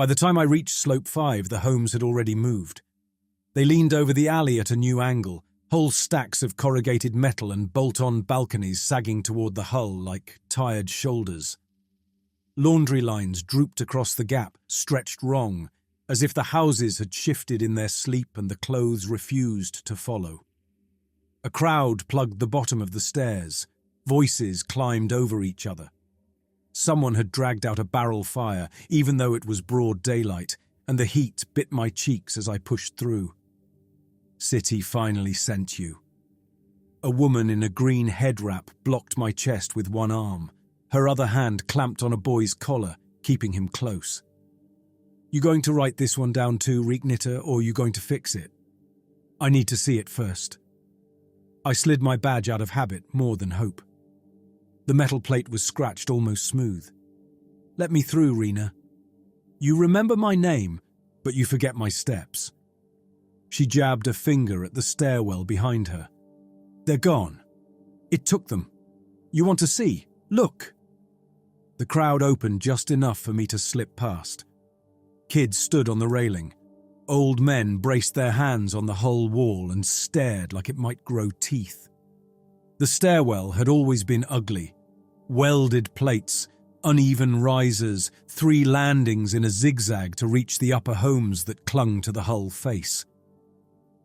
By the time I reached Slope 5, the homes had already moved. They leaned over the alley at a new angle, whole stacks of corrugated metal and bolt-on balconies sagging toward the hull like tired shoulders. Laundry lines drooped across the gap, stretched wrong, as if the houses had shifted in their sleep and the clothes refused to follow. A crowd plugged the bottom of the stairs. Voices climbed over each other. Someone had dragged out a barrel fire, even though it was broad daylight, and the heat bit my cheeks as I pushed through. City finally sent you. A woman in a green head wrap blocked my chest with one arm. Her other hand clamped on a boy's collar, keeping him close. You going to write this one down too, Reeknitter, or you going to fix it? I need to see it first. I slid my badge out of habit more than hope. The metal plate was scratched almost smooth. Let me through, Rena. You remember my name, but you forget my steps. She jabbed a finger at the stairwell behind her. They're gone. It took them. You want to see? Look. The crowd opened just enough for me to slip past. Kids stood on the railing. Old men braced their hands on the hull wall and stared like it might grow teeth. The stairwell had always been ugly. Welded plates, uneven risers, 3 landings in a zigzag to reach the upper homes that clung to the hull face.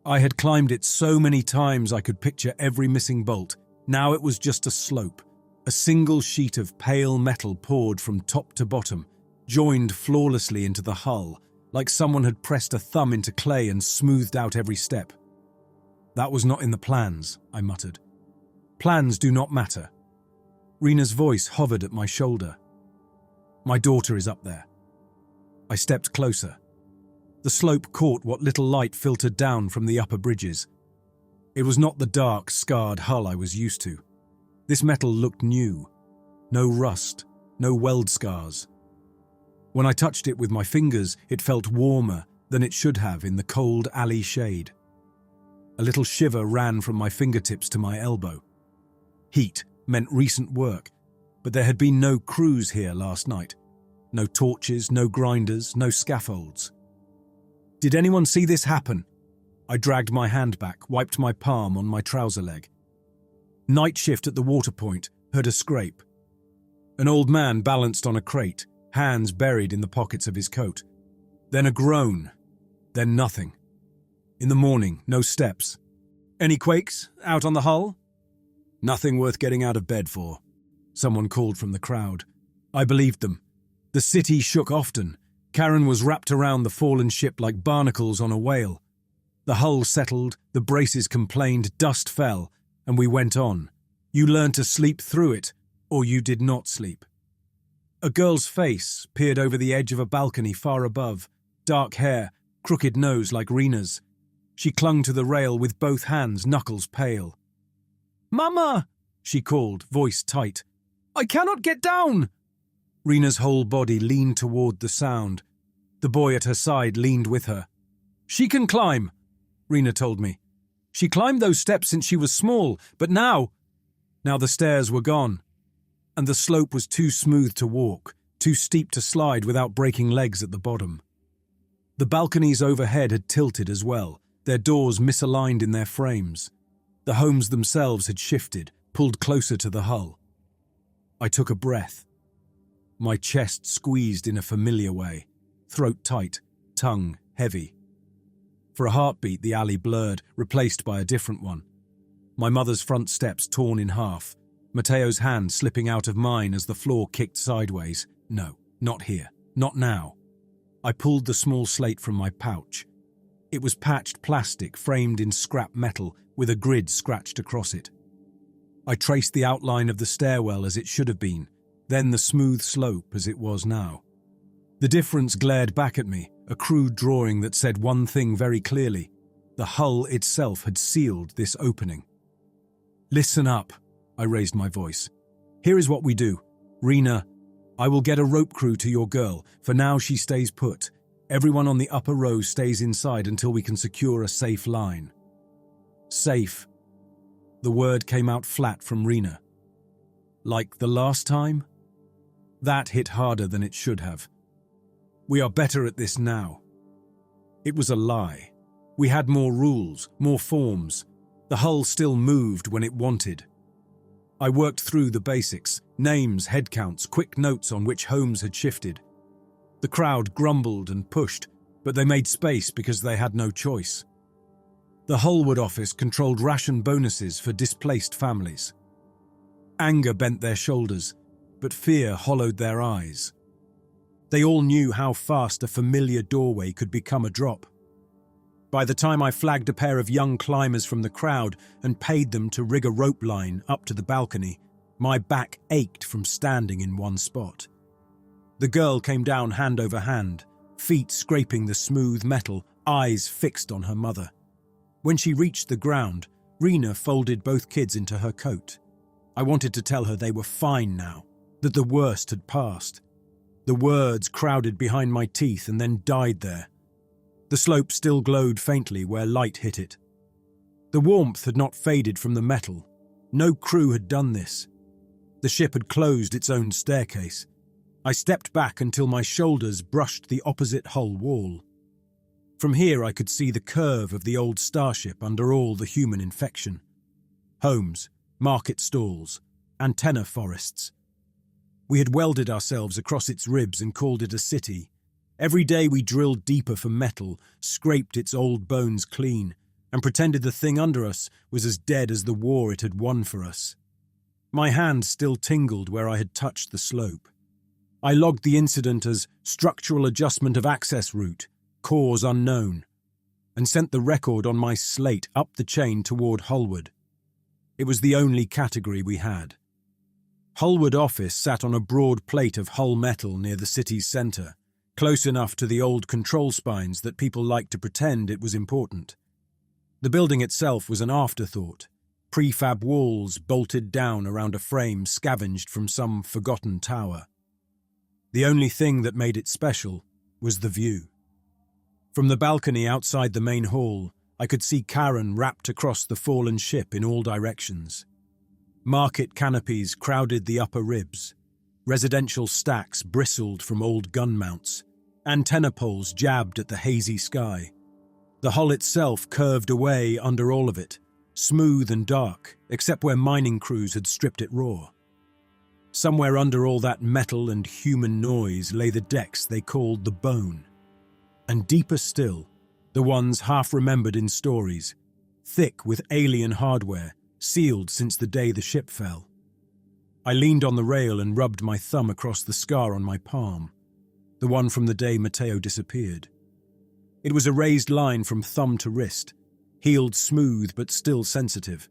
I had climbed it so many times I could picture every missing bolt. Now it was just a slope, a single sheet of pale metal poured from top to bottom, joined flawlessly into the hull, like someone had pressed a thumb into clay and smoothed out every step. That was not in the plans, I muttered. Plans do not matter. Rena's voice hovered at my shoulder. My daughter is up there. I stepped closer. The slope caught what little light filtered down from the upper bridges. It was not the dark, scarred hull I was used to. This metal looked new. No rust, no weld scars. When I touched it with my fingers, it felt warmer than it should have in the cold alley shade. A little shiver ran from my fingertips to my elbow. Heat meant recent work, but there had been no crews here last night. No torches, no grinders, no scaffolds. Did anyone see this happen? I dragged my hand back, wiped my palm on my trouser leg. Night shift at the water point, heard a scrape. An old man balanced on a crate, hands buried in the pockets of his coat. Then a groan, then nothing. In the morning, no steps. Any quakes out on the hull? Nothing worth getting out of bed for, someone called from the crowd. I believed them. The city shook often. Karen was wrapped around the fallen ship like barnacles on a whale. The hull settled, the braces complained, dust fell, and we went on. You learned to sleep through it, or you did not sleep. A girl's face peered over the edge of a balcony far above, dark hair, crooked nose like Rena's. She clung to the rail with both hands, knuckles pale. "Mama!" she called, voice tight. "I cannot get down!" Rena's whole body leaned toward the sound. The boy at her side leaned with her. "She can climb," Rena told me. "She climbed those steps since she was small, but now the stairs were gone. And the slope was too smooth to walk, too steep to slide without breaking legs at the bottom. The balconies overhead had tilted as well, their doors misaligned in their frames. The homes themselves had shifted, pulled closer to the hull. I took a breath. My chest squeezed in a familiar way, throat tight, tongue heavy. For a heartbeat, the alley blurred, replaced by a different one. My mother's front steps torn in half, Mateo's hand slipping out of mine as the floor kicked sideways. No, not here, not now. I pulled the small slate from my pouch. It was patched plastic framed in scrap metal with a grid scratched across it. I traced the outline of the stairwell as it should have been, then the smooth slope as it was now. The difference glared back at me, a crude drawing that said one thing very clearly. The hull itself had sealed this opening. "Listen up," I raised my voice. "Here is what we do. Rena, I will get a rope crew to your girl. For now she stays put. Everyone on the upper row stays inside until we can secure a safe line." Safe. The word came out flat from Rena. Like the last time? That hit harder than it should have. We are better at this now. It was a lie. We had more rules, more forms. The hull still moved when it wanted. I worked through the basics, names, head counts, quick notes on which homes had shifted. The crowd grumbled and pushed, but they made space because they had no choice. The Hullwood office controlled ration bonuses for displaced families. Anger bent their shoulders, but fear hollowed their eyes. They all knew how fast a familiar doorway could become a drop. By the time I flagged a pair of young climbers from the crowd and paid them to rig a rope line up to the balcony, my back ached from standing in one spot. The girl came down hand over hand, feet scraping the smooth metal, eyes fixed on her mother. When she reached the ground, Rena folded both kids into her coat. I wanted to tell her they were fine now, that the worst had passed. The words crowded behind my teeth and then died there. The slope still glowed faintly where light hit it. The warmth had not faded from the metal. No crew had done this. The ship had closed its own staircase. I stepped back until my shoulders brushed the opposite hull wall. From here I could see the curve of the old Starship under all the human infection. Homes, market stalls, antenna forests. We had welded ourselves across its ribs and called it a city. Every day we drilled deeper for metal, scraped its old bones clean, and pretended the thing under us was as dead as the war it had won for us. My hand still tingled where I had touched the slope. I logged the incident as structural adjustment of access route, cause unknown, and sent the record on my slate up the chain toward Hullwood. It was the only category we had. Hullwood office sat on a broad plate of hull metal near the city's centre, close enough to the old control spines that people liked to pretend it was important. The building itself was an afterthought, prefab walls bolted down around a frame scavenged from some forgotten tower. The only thing that made it special was the view. From the balcony outside the main hall, I could see Karen wrapped across the fallen ship in all directions. Market canopies crowded the upper ribs. Residential stacks bristled from old gun mounts. Antenna poles jabbed at the hazy sky. The hull itself curved away under all of it, smooth and dark, except where mining crews had stripped it raw. Somewhere under all that metal and human noise lay the decks they called the bone. And deeper still, the ones half remembered in stories, thick with alien hardware, sealed since the day the ship fell. I leaned on the rail and rubbed my thumb across the scar on my palm, the one from the day Matteo disappeared. It was a raised line from thumb to wrist, healed smooth but still sensitive.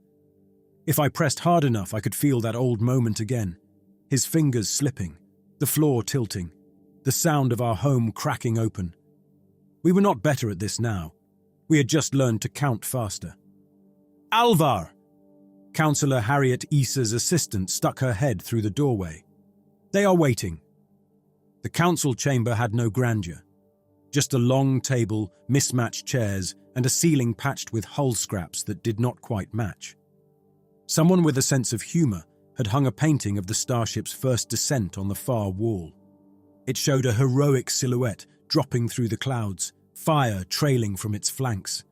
If I pressed hard enough, I could feel that old moment again, his fingers slipping, the floor tilting, the sound of our home cracking open. We were not better at this now. We had just learned to count faster. Alvar! Councillor Harriet Issa's assistant stuck her head through the doorway. They are waiting. The council chamber had no grandeur. Just a long table, mismatched chairs, and a ceiling patched with hull scraps that did not quite match. Someone with a sense of humour had hung a painting of the Starship's first descent on the far wall. It showed a heroic silhouette dropping through the clouds, fire trailing from its flanks.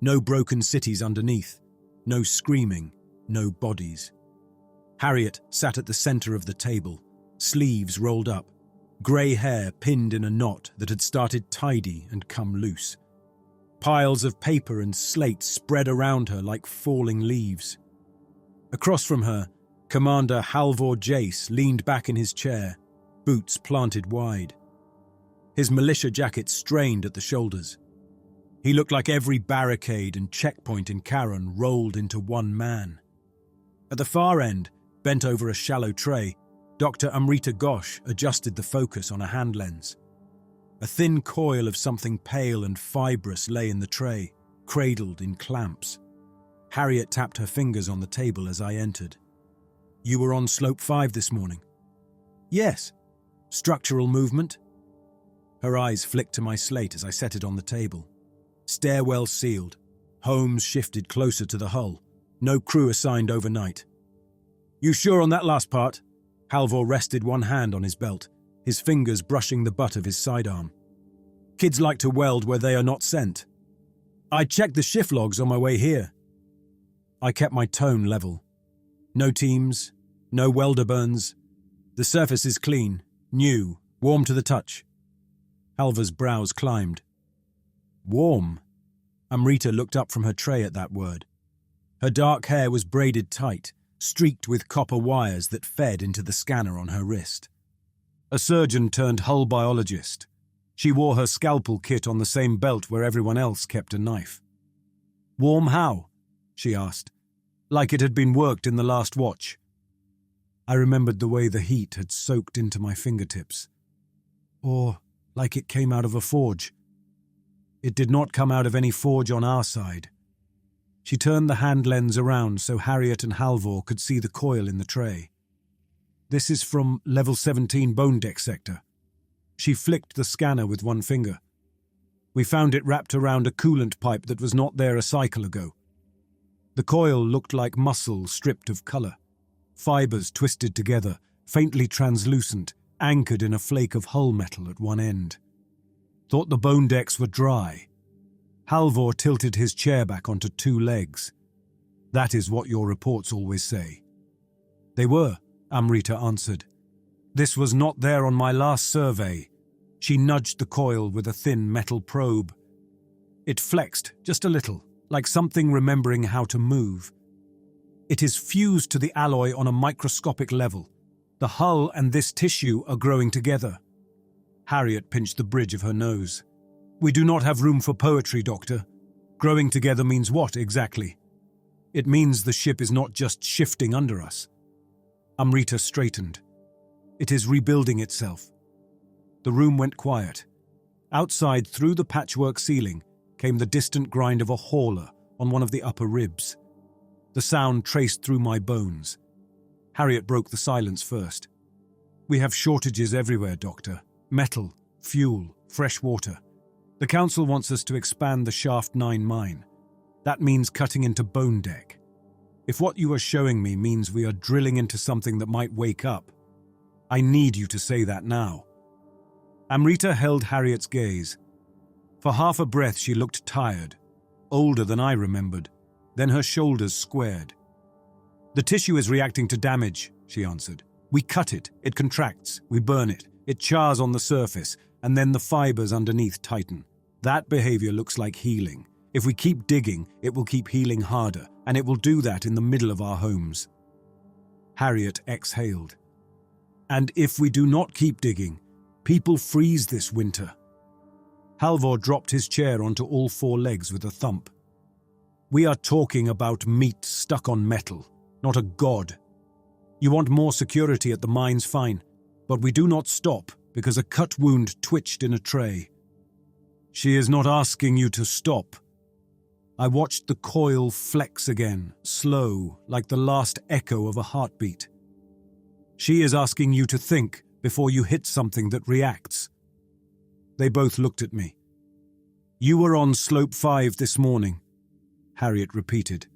No broken cities underneath, no screaming, no bodies. Harriet sat at the centre of the table, sleeves rolled up, grey hair pinned in a knot that had started tidy and come loose. Piles of paper and slate spread around her like falling leaves. Across from her, Commander Halvor Jace leaned back in his chair, boots planted wide. His militia jacket strained at the shoulders. He looked like every barricade and checkpoint in Karen rolled into one man. At the far end, bent over a shallow tray, Dr. Amrita Ghosh adjusted the focus on a hand lens. A thin coil of something pale and fibrous lay in the tray, cradled in clamps. Harriet tapped her fingers on the table as I entered. "You were on Slope 5 this morning?" "Yes." "Structural movement?" Her eyes flicked to my slate as I set it on the table. Stairwell sealed. Homes shifted closer to the hull. No crew assigned overnight. "You sure on that last part?" Halvor rested one hand on his belt. his fingers brushing the butt of his sidearm. "Kids like to weld where they are not sent. I checked the shift logs on my way here." I kept my tone level. No teams, no welder burns. The surface is clean, new, warm to the touch. Halvar's brows climbed. "Warm?" Amrita looked up from her tray at that word. Her dark hair was braided tight, streaked with copper wires that fed into the scanner on her wrist. A surgeon turned hull biologist. She wore her scalpel kit on the same belt where everyone else kept a knife. "Warm how?" she asked, like it had been worked in the last watch. I remembered the way the heat had soaked into my fingertips. Or like it came out of a forge. It did not come out of any forge on our side. She turned the hand lens around so Harriet and Halvor could see the coil in the tray. "This is from level 17 bone deck sector." She flicked the scanner with one finger. "We found it wrapped around a coolant pipe that was not there a cycle ago. The coil looked like muscle stripped of color. Fibers twisted together, faintly translucent, anchored in a flake of hull metal at one end. Thought the bone decks were dry." Halvor tilted his chair back onto two legs. "That is what your reports always say." "They were," Amrita answered. "This was not there on my last survey." She nudged the coil with a thin metal probe. It flexed just a little, like something remembering how to move. "It is fused to the alloy on a microscopic level. The hull and this tissue are growing together." Harriet pinched the bridge of her nose. "We do not have room for poetry, Doctor. Growing together means what, exactly?" "It means the ship is not just shifting under us." Amrita straightened. "It is rebuilding itself." The room went quiet. Outside, through the patchwork ceiling, came the distant grind of a hauler on one of the upper ribs. The sound traced through my bones. Harriet broke the silence first. "We have shortages everywhere, Doctor. Metal, fuel, fresh water. The Council wants us to expand the Shaft 9 mine. That means cutting into bone deck. If what you are showing me means we are drilling into something that might wake up, I need you to say that now." Amrita held Harriet's gaze. For half a breath she looked tired, older than I remembered. Then her shoulders squared. "The tissue is reacting to damage," she answered. "We cut it, it contracts, we burn it, it chars on the surface, and then the fibers underneath tighten. That behavior looks like healing. If we keep digging, it will keep healing harder, and it will do that in the middle of our homes." Harriet exhaled. "And if we do not keep digging, people freeze this winter." Halvor dropped his chair onto all four legs with a thump. "We are talking about meat stuck on metal, not a god. You want more security at the mines, fine, but we do not stop because a cut wound twitched in a tray." "She is not asking you to stop." I watched the coil flex again, slow, like the last echo of a heartbeat. "She is asking you to think before you hit something that reacts." They both looked at me. "You were on slope 5 this morning," Harriet repeated.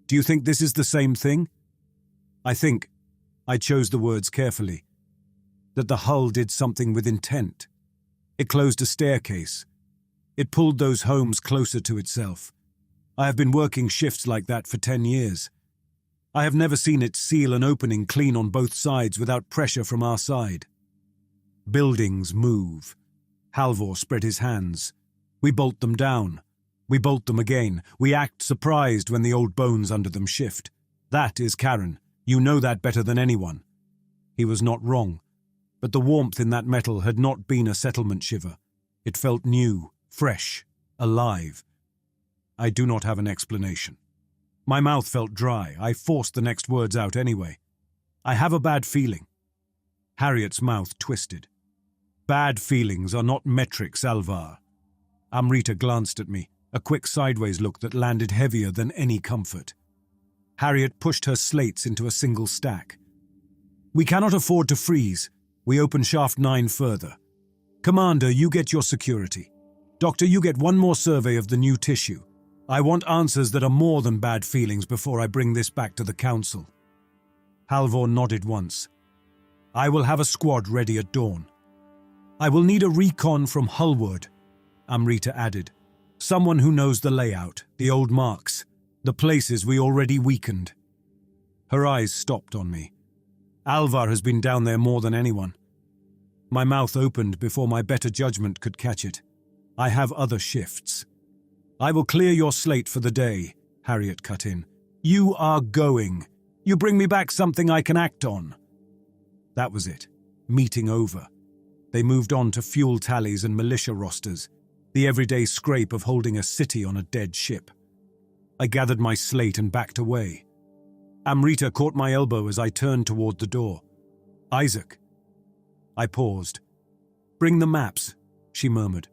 "Do you think this is the same thing?" I chose the words carefully, that the hull did something with intent. It closed a staircase. It pulled those homes closer to itself. I have been working shifts like that for 10 years. I have never seen it seal an opening clean on both sides without pressure from our side. Buildings move. Halvor spread his hands. We bolt them down. We bolt them again. We act surprised when the old bones under them shift. That is Karen. You know that better than anyone. He was not wrong. But the warmth in that metal had not been a settlement shiver. It felt new, fresh, alive. I do not have an explanation. My mouth felt dry. I forced the next words out anyway. "I have a bad feeling." Harriet's mouth twisted. "Bad feelings are not metrics, Alvar." Amrita glanced at me, a quick sideways look that landed heavier than any comfort. Harriet pushed her slates into a single stack. "We cannot afford to freeze. We open Shaft 9 further. Commander, you get your security. Doctor, you get one more survey of the new tissue. I want answers that are more than bad feelings before I bring this back to the Council." Halvor nodded once. "I will have a squad ready at dawn. I will need a recon from Hullwood, Amrita added. Someone who knows the layout, the old marks, the places we already weakened. Her eyes stopped on me. Alvar has been down there more than anyone. My mouth opened before my better judgment could catch it. I have other shifts. I will clear your slate for the day, Harriet cut in. You are going. You bring me back something I can act on. That was it. Meeting over. They moved on to fuel tallies and militia rosters, the everyday scrape of holding a city on a dead ship. I gathered my slate and backed away. Amrita caught my elbow as I turned toward the door. Isaac. I paused. Bring the maps, she murmured.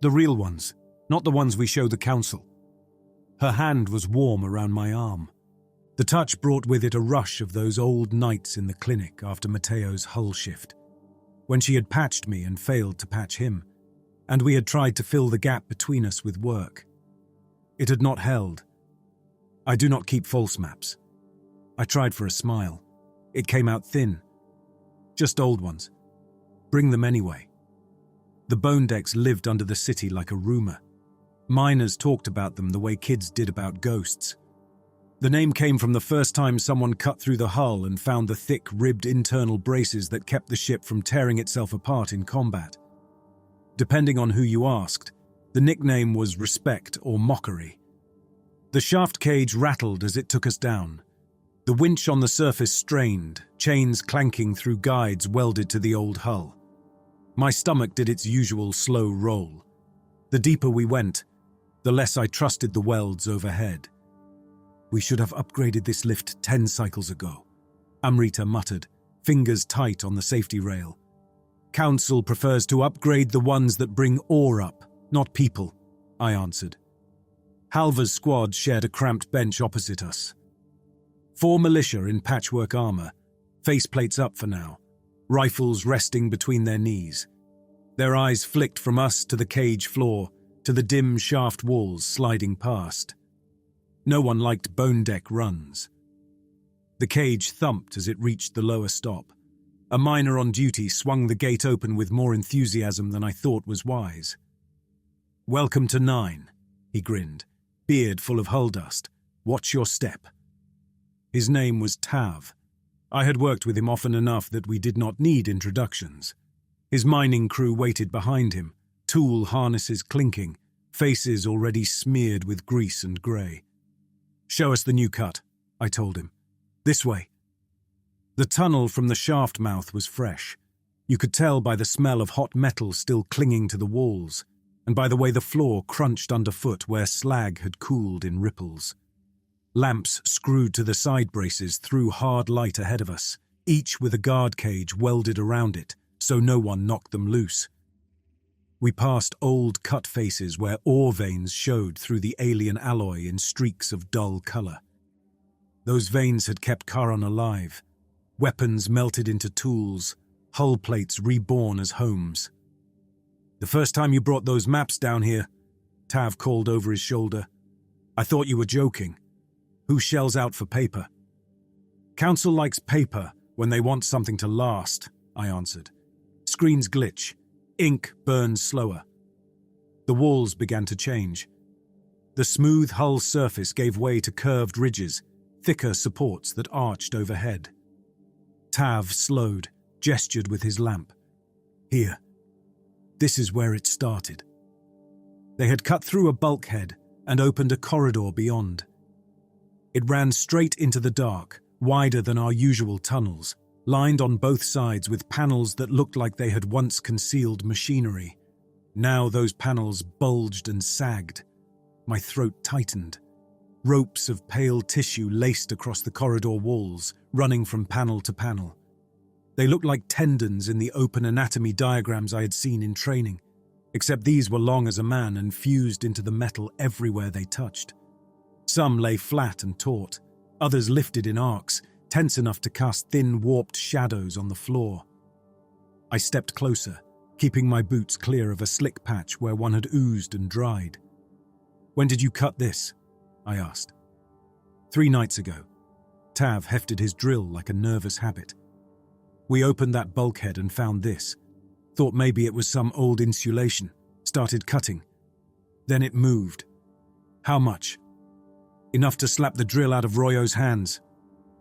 The real ones, not the ones we show the council. Her hand was warm around my arm. The touch brought with it a rush of those old nights in the clinic after Mateo's hull shift, when she had patched me and failed to patch him, and we had tried to fill the gap between us with work. It had not held. I do not keep false maps. I tried for a smile. It came out thin. Just old ones. Bring them anyway. The bone decks lived under the city like a rumor. Miners talked about them the way kids did about ghosts. The name came from the first time someone cut through the hull and found the thick, ribbed internal braces that kept the ship from tearing itself apart in combat. Depending on who you asked, the nickname was respect or mockery. The shaft cage rattled as it took us down. The winch on the surface strained, chains clanking through guides welded to the old hull. My stomach did its usual slow roll. The deeper we went, the less I trusted the welds overhead. We should have upgraded this lift 10 cycles ago, Amrita muttered, fingers tight on the safety rail. Council prefers to upgrade the ones that bring ore up, not people, I answered. Halvar's squad shared a cramped bench opposite us. 4 militia in patchwork armor, faceplates up for now, rifles resting between their knees. Their eyes flicked from us to the cage floor, to the dim shaft walls sliding past. No one liked bone deck runs. The cage thumped as it reached the lower stop. A miner on duty swung the gate open with more enthusiasm than I thought was wise. Welcome to 9, he grinned, beard full of hull dust. Watch your step. His name was Tav. I had worked with him often enough that we did not need introductions. His mining crew waited behind him, tool harnesses clinking, faces already smeared with grease and grey. Show us the new cut, I told him. This way. The tunnel from the shaft mouth was fresh. You could tell by the smell of hot metal still clinging to the walls, and by the way the floor crunched underfoot where slag had cooled in ripples. Lamps screwed to the side braces threw hard light ahead of us, each with a guard cage welded around it, so no one knocked them loose. We passed old cut faces where ore veins showed through the alien alloy in streaks of dull color. Those veins had kept Charon alive, weapons melted into tools, hull plates reborn as homes. The first time you brought those maps down here, Tav called over his shoulder. I thought you were joking. Who shells out for paper? Council likes paper when they want something to last, I answered. Screens glitch. Ink burns slower. The walls began to change. The smooth hull surface gave way to curved ridges, thicker supports that arched overhead. Tav slowed, gestured with his lamp. Here. This is where it started. They had cut through a bulkhead and opened a corridor beyond. It ran straight into the dark, wider than our usual tunnels, lined on both sides with panels that looked like they had once concealed machinery. Now those panels bulged and sagged. My throat tightened. Ropes of pale tissue laced across the corridor walls, running from panel to panel. They looked like tendons in the open anatomy diagrams I had seen in training, except these were long as a man and fused into the metal everywhere they touched. Some lay flat and taut, others lifted in arcs, tense enough to cast thin, warped shadows on the floor. I stepped closer, keeping my boots clear of a slick patch where one had oozed and dried. When did you cut this? I asked. 3 nights ago. Tav hefted his drill like a nervous habit. We opened that bulkhead and found this. Thought maybe it was some old insulation. Started cutting. Then it moved. How much? Enough to slap the drill out of Royo's hands.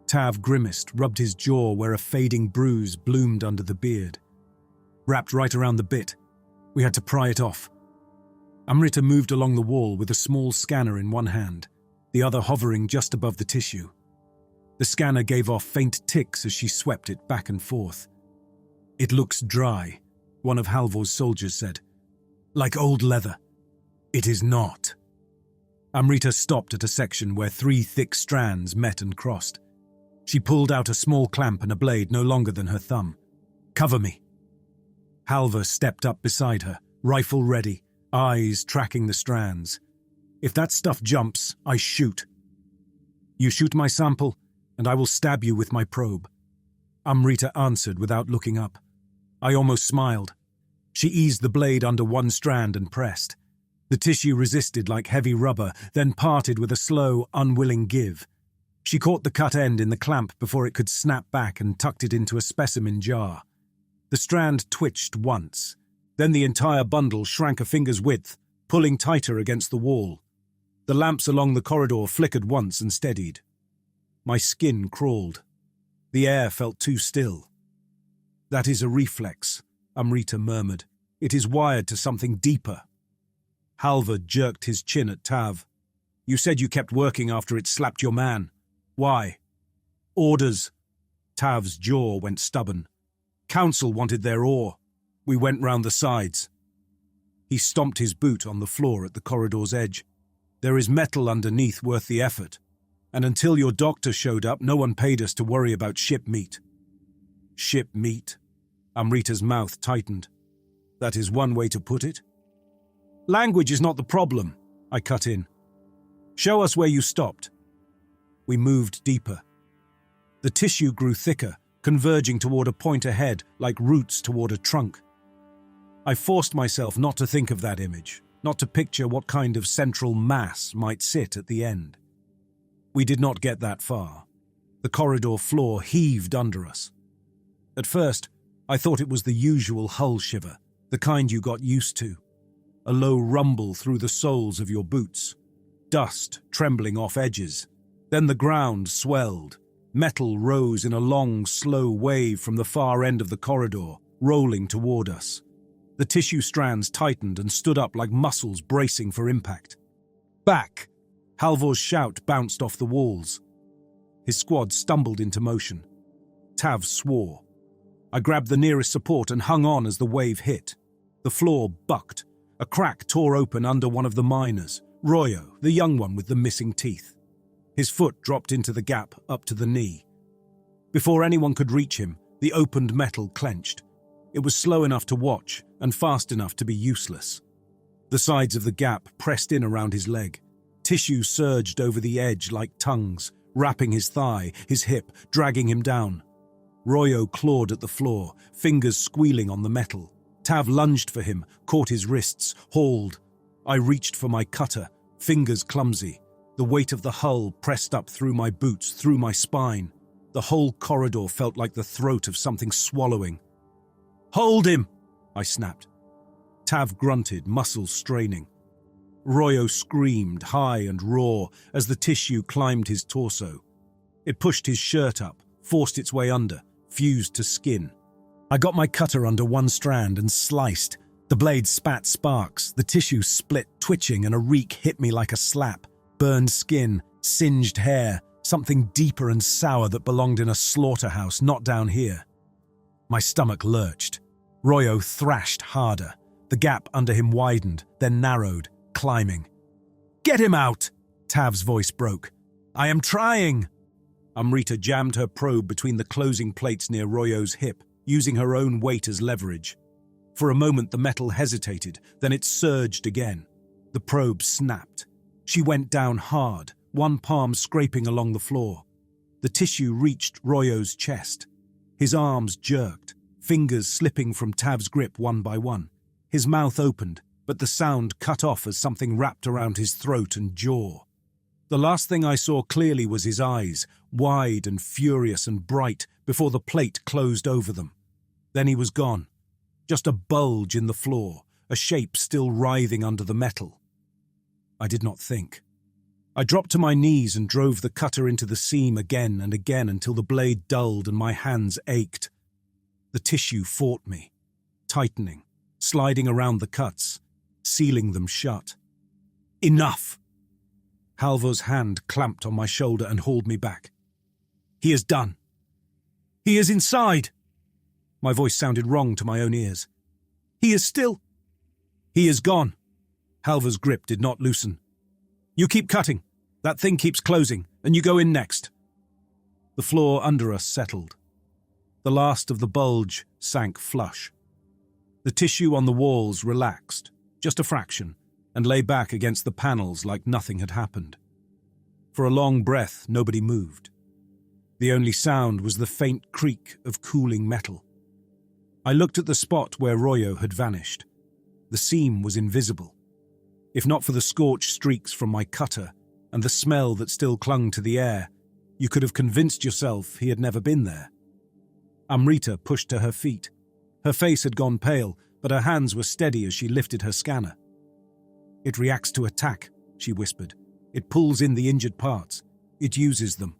Tav grimaced, rubbed his jaw where a fading bruise bloomed under the beard. Wrapped right around the bit. We had to pry it off. Amrita moved along the wall with a small scanner in one hand, the other hovering just above the tissue. The scanner gave off faint ticks as she swept it back and forth. "It looks dry," one of Halvor's soldiers said. "Like old leather." "It is not." Amrita stopped at a section where 3 thick strands met and crossed. She pulled out a small clamp and a blade no longer than her thumb. "Cover me." Halvor stepped up beside her, rifle ready, eyes tracking the strands. "If that stuff jumps, I shoot." "You shoot my sample, and I will stab you with my probe." Amrita answered without looking up. I almost smiled. She eased the blade under one strand and pressed. The tissue resisted like heavy rubber, then parted with a slow, unwilling give. She caught the cut end in the clamp before it could snap back and tucked it into a specimen jar. The strand twitched once. Then the entire bundle shrank a finger's width, pulling tighter against the wall. The lamps along the corridor flickered once and steadied. My skin crawled. The air felt too still. "That is a reflex," Amrita murmured. "It is wired to something deeper." Halvor jerked his chin at Tav. "You said you kept working after it slapped your man. Why?" "Orders." Tav's jaw went stubborn. "Council wanted their ore. We went round the sides." He stomped his boot on the floor at the corridor's edge. "There is metal underneath worth the effort. And until your doctor showed up, no one paid us to worry about ship meat." "Ship meat?" Amrita's mouth tightened. "That is one way to put it." "Language is not the problem," I cut in. "Show us where you stopped." We moved deeper. The tissue grew thicker, converging toward a point ahead, like roots toward a trunk. I forced myself not to think of that image, not to picture what kind of central mass might sit at the end. We did not get that far. The corridor floor heaved under us. At first, I thought it was the usual hull shiver, the kind you got used to. A low rumble through the soles of your boots. Dust trembling off edges. Then the ground swelled. Metal rose in a long, slow wave from the far end of the corridor, rolling toward us. The tissue strands tightened and stood up like muscles bracing for impact. "Back!" Halvor's shout bounced off the walls. His squad stumbled into motion. Tav swore. I grabbed the nearest support and hung on as the wave hit. The floor bucked. A crack tore open under one of the miners, Royo, the young one with the missing teeth. His foot dropped into the gap up to the knee. Before anyone could reach him, the opened metal clenched. It was slow enough to watch and fast enough to be useless. The sides of the gap pressed in around his leg. Tissue surged over the edge like tongues, wrapping his thigh, his hip, dragging him down. Royo clawed at the floor, fingers squealing on the metal. Tav lunged for him, caught his wrists, hauled. I reached for my cutter, fingers clumsy. The weight of the hull pressed up through my boots, through my spine. The whole corridor felt like the throat of something swallowing. "Hold him!" I snapped. Tav grunted, muscles straining. Royo screamed, high and raw, as the tissue climbed his torso. It pushed his shirt up, forced its way under, fused to skin. I got my cutter under one strand and sliced. The blade spat sparks, the tissue split, twitching, and a reek hit me like a slap. Burned skin, singed hair, something deeper and sour that belonged in a slaughterhouse, not down here. My stomach lurched. Royo thrashed harder. The gap under him widened, then narrowed, climbing. "Get him out!" Tav's voice broke. "I am trying!" Amrita jammed her probe between the closing plates near Royo's hip, using her own weight as leverage. For a moment the metal hesitated, then it surged again. The probe snapped. She went down hard, one palm scraping along the floor. The tissue reached Royo's chest. His arms jerked, fingers slipping from Tav's grip one by one. His mouth opened, but the sound cut off as something wrapped around his throat and jaw. The last thing I saw clearly was his eyes, wide and furious and bright, before the plate closed over them. Then he was gone. just a bulge in the floor, a shape still writhing under the metal. I did not think. I dropped to my knees and drove the cutter into the seam again and again until the blade dulled and my hands ached. The tissue fought me, tightening, sliding around the cuts, sealing them shut. Enough! Halvor's hand clamped on my shoulder and hauled me back. He is done. He is inside! My voice sounded wrong to my own ears. He is still... He is gone. Halvor's grip did not loosen. You keep cutting. That thing keeps closing, and you go in next. The floor under us settled. The last of the bulge sank flush. The tissue on the walls relaxed, just a fraction, and lay back against the panels like nothing had happened. For a long breath, nobody moved. The only sound was the faint creak of cooling metal. I looked at the spot where Royo had vanished. The seam was invisible. If not for the scorched streaks from my cutter and the smell that still clung to the air, you could have convinced yourself he had never been there. Amrita pushed to her feet. Her face had gone pale, but her hands were steady as she lifted her scanner. It reacts to attack, she whispered. It pulls in the injured parts. It uses them.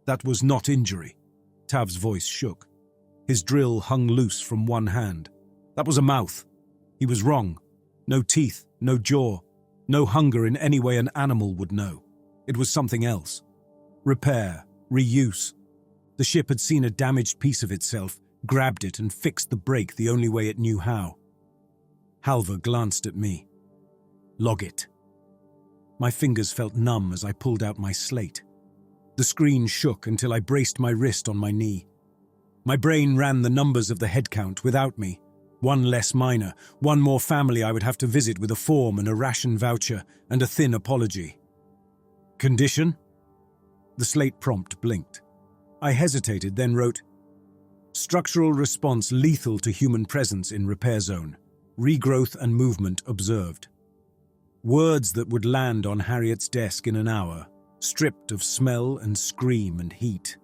That was not injury. Tav's voice shook. His drill hung loose from one hand. That was a mouth. He was wrong. No teeth, no jaw, no hunger in any way an animal would know. It was something else. Repair, reuse. The ship had seen a damaged piece of itself, grabbed it and fixed the break the only way it knew how. Halvor glanced at me. Log it. My fingers felt numb as I pulled out my slate. The screen shook until I braced my wrist on my knee. My brain ran the numbers of the head count without me. One less miner, one more family I would have to visit with a form and a ration voucher and a thin apology. Condition? The slate prompt blinked. I hesitated, then wrote, Structural response lethal to human presence in repair zone. Regrowth and movement observed. Words that would land on Harriet's desk in an hour, stripped of smell and scream and heat.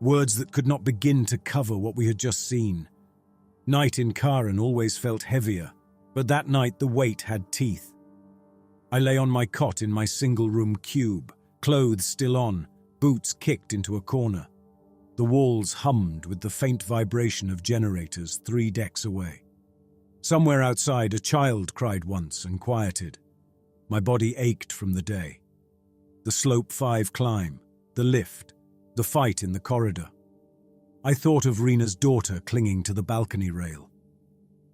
Words that could not begin to cover what we had just seen. Night in Karen always felt heavier, but that night the weight had teeth. I lay on my cot in my single-room cube, clothes still on, boots kicked into a corner. The walls hummed with the faint vibration of generators 3 decks away. Somewhere outside, a child cried once and quieted. My body ached from the day. The Slope 5 climb, the lift, the fight in the corridor. I thought of Rena's daughter clinging to the balcony rail,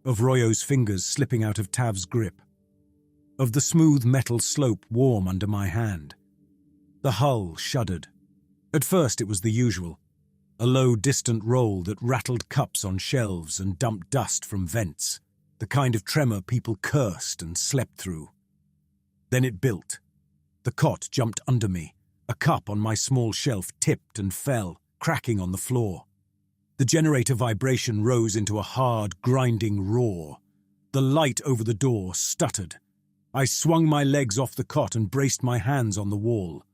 of Royo's fingers slipping out of Tav's grip, of the smooth metal slope warm under my hand. The hull shuddered. At first it was the usual, a low, distant roll that rattled cups on shelves and dumped dust from vents, the kind of tremor people cursed and slept through. Then it built. The cot jumped under me. A cup on my small shelf tipped and fell, cracking on the floor. The generator vibration rose into a hard, grinding roar. The light over the door stuttered. I swung my legs off the cot and braced my hands on the wall.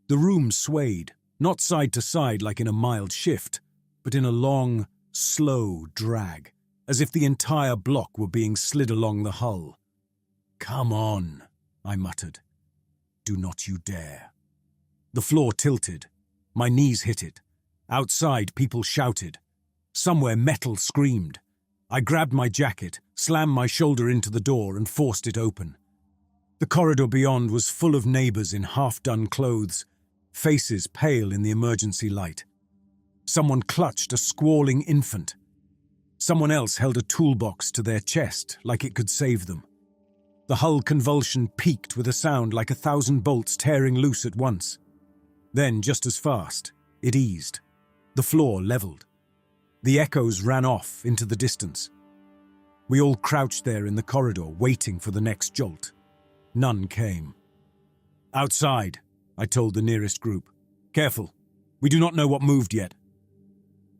The room swayed, not side to side like in a mild shift, but in a long, slow drag, as if the entire block were being slid along the hull. "Come on," I muttered. "Do not you dare." The floor tilted. My knees hit it. Outside, people shouted. Somewhere, metal screamed. I grabbed my jacket, slammed my shoulder into the door, and forced it open. The corridor beyond was full of neighbors in half-done clothes, faces pale in the emergency light. Someone clutched a squalling infant. Someone else held a toolbox to their chest like it could save them. The hull convulsion peaked with a sound like 1,000 bolts tearing loose at once. Then, just as fast, it eased. The floor leveled. The echoes ran off into the distance. We all crouched there in the corridor, waiting for the next jolt. None came. "Outside," I told the nearest group. "Careful. We do not know what moved yet."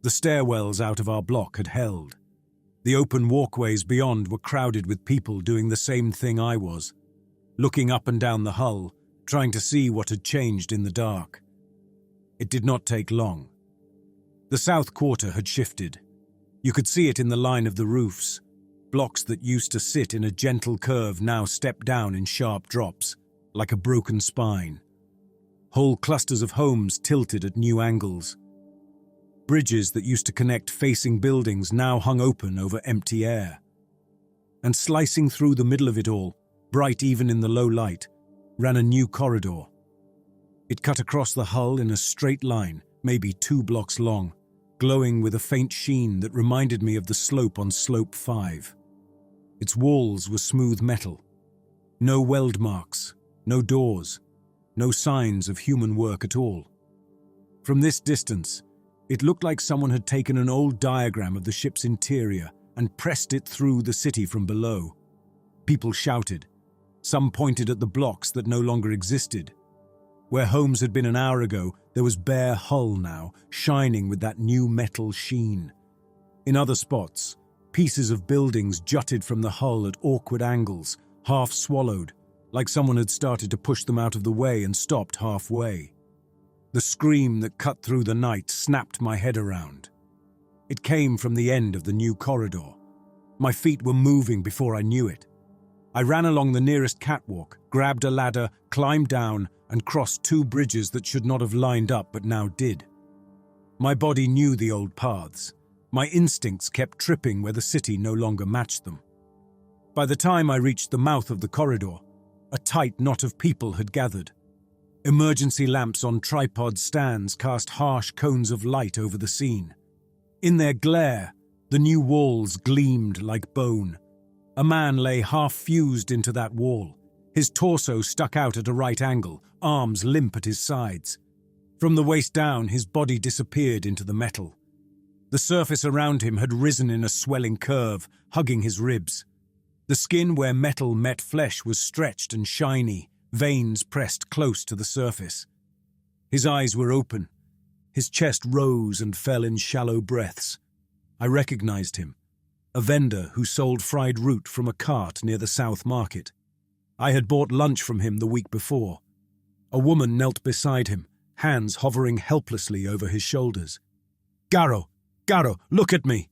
The stairwells out of our block had held. The open walkways beyond were crowded with people doing the same thing I was, looking up and down the hull, trying to see what had changed in the dark. It did not take long. The south quarter had shifted. You could see it in the line of the roofs. Blocks that used to sit in a gentle curve now stepped down in sharp drops, like a broken spine. Whole clusters of homes tilted at new angles. Bridges that used to connect facing buildings now hung open over empty air. And slicing through the middle of it all, bright even in the low light, ran a new corridor. It cut across the hull in a straight line, maybe 2 blocks long, glowing with a faint sheen that reminded me of the slope on Slope 5. Its walls were smooth metal. No weld marks, no doors, no signs of human work at all. From this distance, it looked like someone had taken an old diagram of the ship's interior and pressed it through the city from below. People shouted. Some pointed at the blocks that no longer existed. Where homes had been an hour ago, there was bare hull now, shining with that new metal sheen. In other spots, pieces of buildings jutted from the hull at awkward angles, half swallowed, like someone had started to push them out of the way and stopped halfway. The scream that cut through the night snapped my head around. It came from the end of the new corridor. My feet were moving before I knew it. I ran along the nearest catwalk, grabbed a ladder, climbed down, and crossed 2 bridges that should not have lined up but now did. My body knew the old paths. My instincts kept tripping where the city no longer matched them. By the time I reached the mouth of the corridor, a tight knot of people had gathered. Emergency lamps on tripod stands cast harsh cones of light over the scene. In their glare, the new walls gleamed like bone. A man lay half fused into that wall. His torso stuck out at a right angle, arms limp at his sides. From the waist down, his body disappeared into the metal. The surface around him had risen in a swelling curve, hugging his ribs. The skin where metal met flesh was stretched and shiny, veins pressed close to the surface. His eyes were open. His chest rose and fell in shallow breaths. I recognized him, a vendor who sold fried root from a cart near the South Market. I had bought lunch from him the week before. A woman knelt beside him, hands hovering helplessly over his shoulders. "Garo! Garo, look at me!"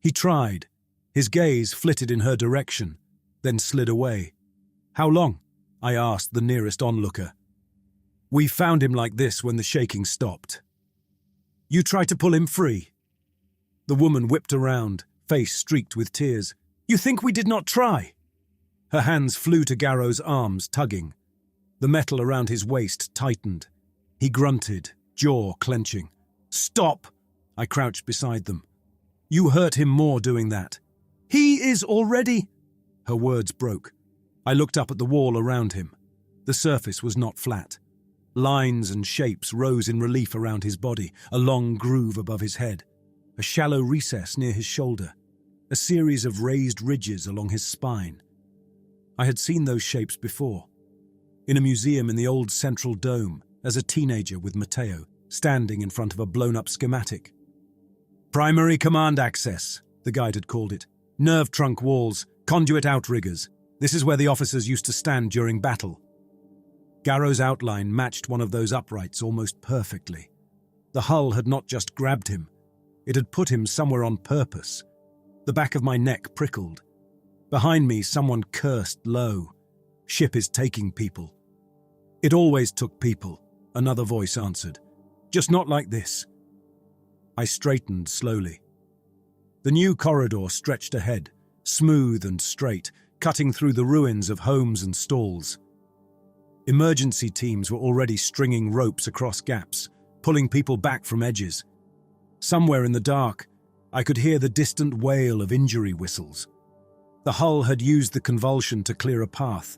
He tried. His gaze flitted in her direction, then slid away. "How long?" I asked the nearest onlooker. "We found him like this when the shaking stopped." "You tried to pull him free?" The woman whipped around, face streaked with tears. "You think we did not try?" Her hands flew to Garo's arms, tugging. The metal around his waist tightened. He grunted, jaw clenching. "Stop!" I crouched beside them. "You hurt him more doing that." "He is already—" Her words broke. I looked up at the wall around him. The surface was not flat. Lines and shapes rose in relief around his body, a long groove above his head, a shallow recess near his shoulder, a series of raised ridges along his spine. I had seen those shapes before. In a museum in the old Central Dome, as a teenager with Matteo, standing in front of a blown-up schematic. "Primary command access," the guide had called it. "Nerve trunk walls, conduit outriggers. This is where the officers used to stand during battle." Garo's outline matched one of those uprights almost perfectly. The hull had not just grabbed him. It had put him somewhere on purpose. The back of my neck prickled. Behind me, someone cursed low. "Ship is taking people." "It always took people," another voice answered. "Just not like this." I straightened slowly. The new corridor stretched ahead, smooth and straight, cutting through the ruins of homes and stalls. Emergency teams were already stringing ropes across gaps, pulling people back from edges. Somewhere in the dark, I could hear the distant wail of injury whistles. The hull had used the convulsion to clear a path.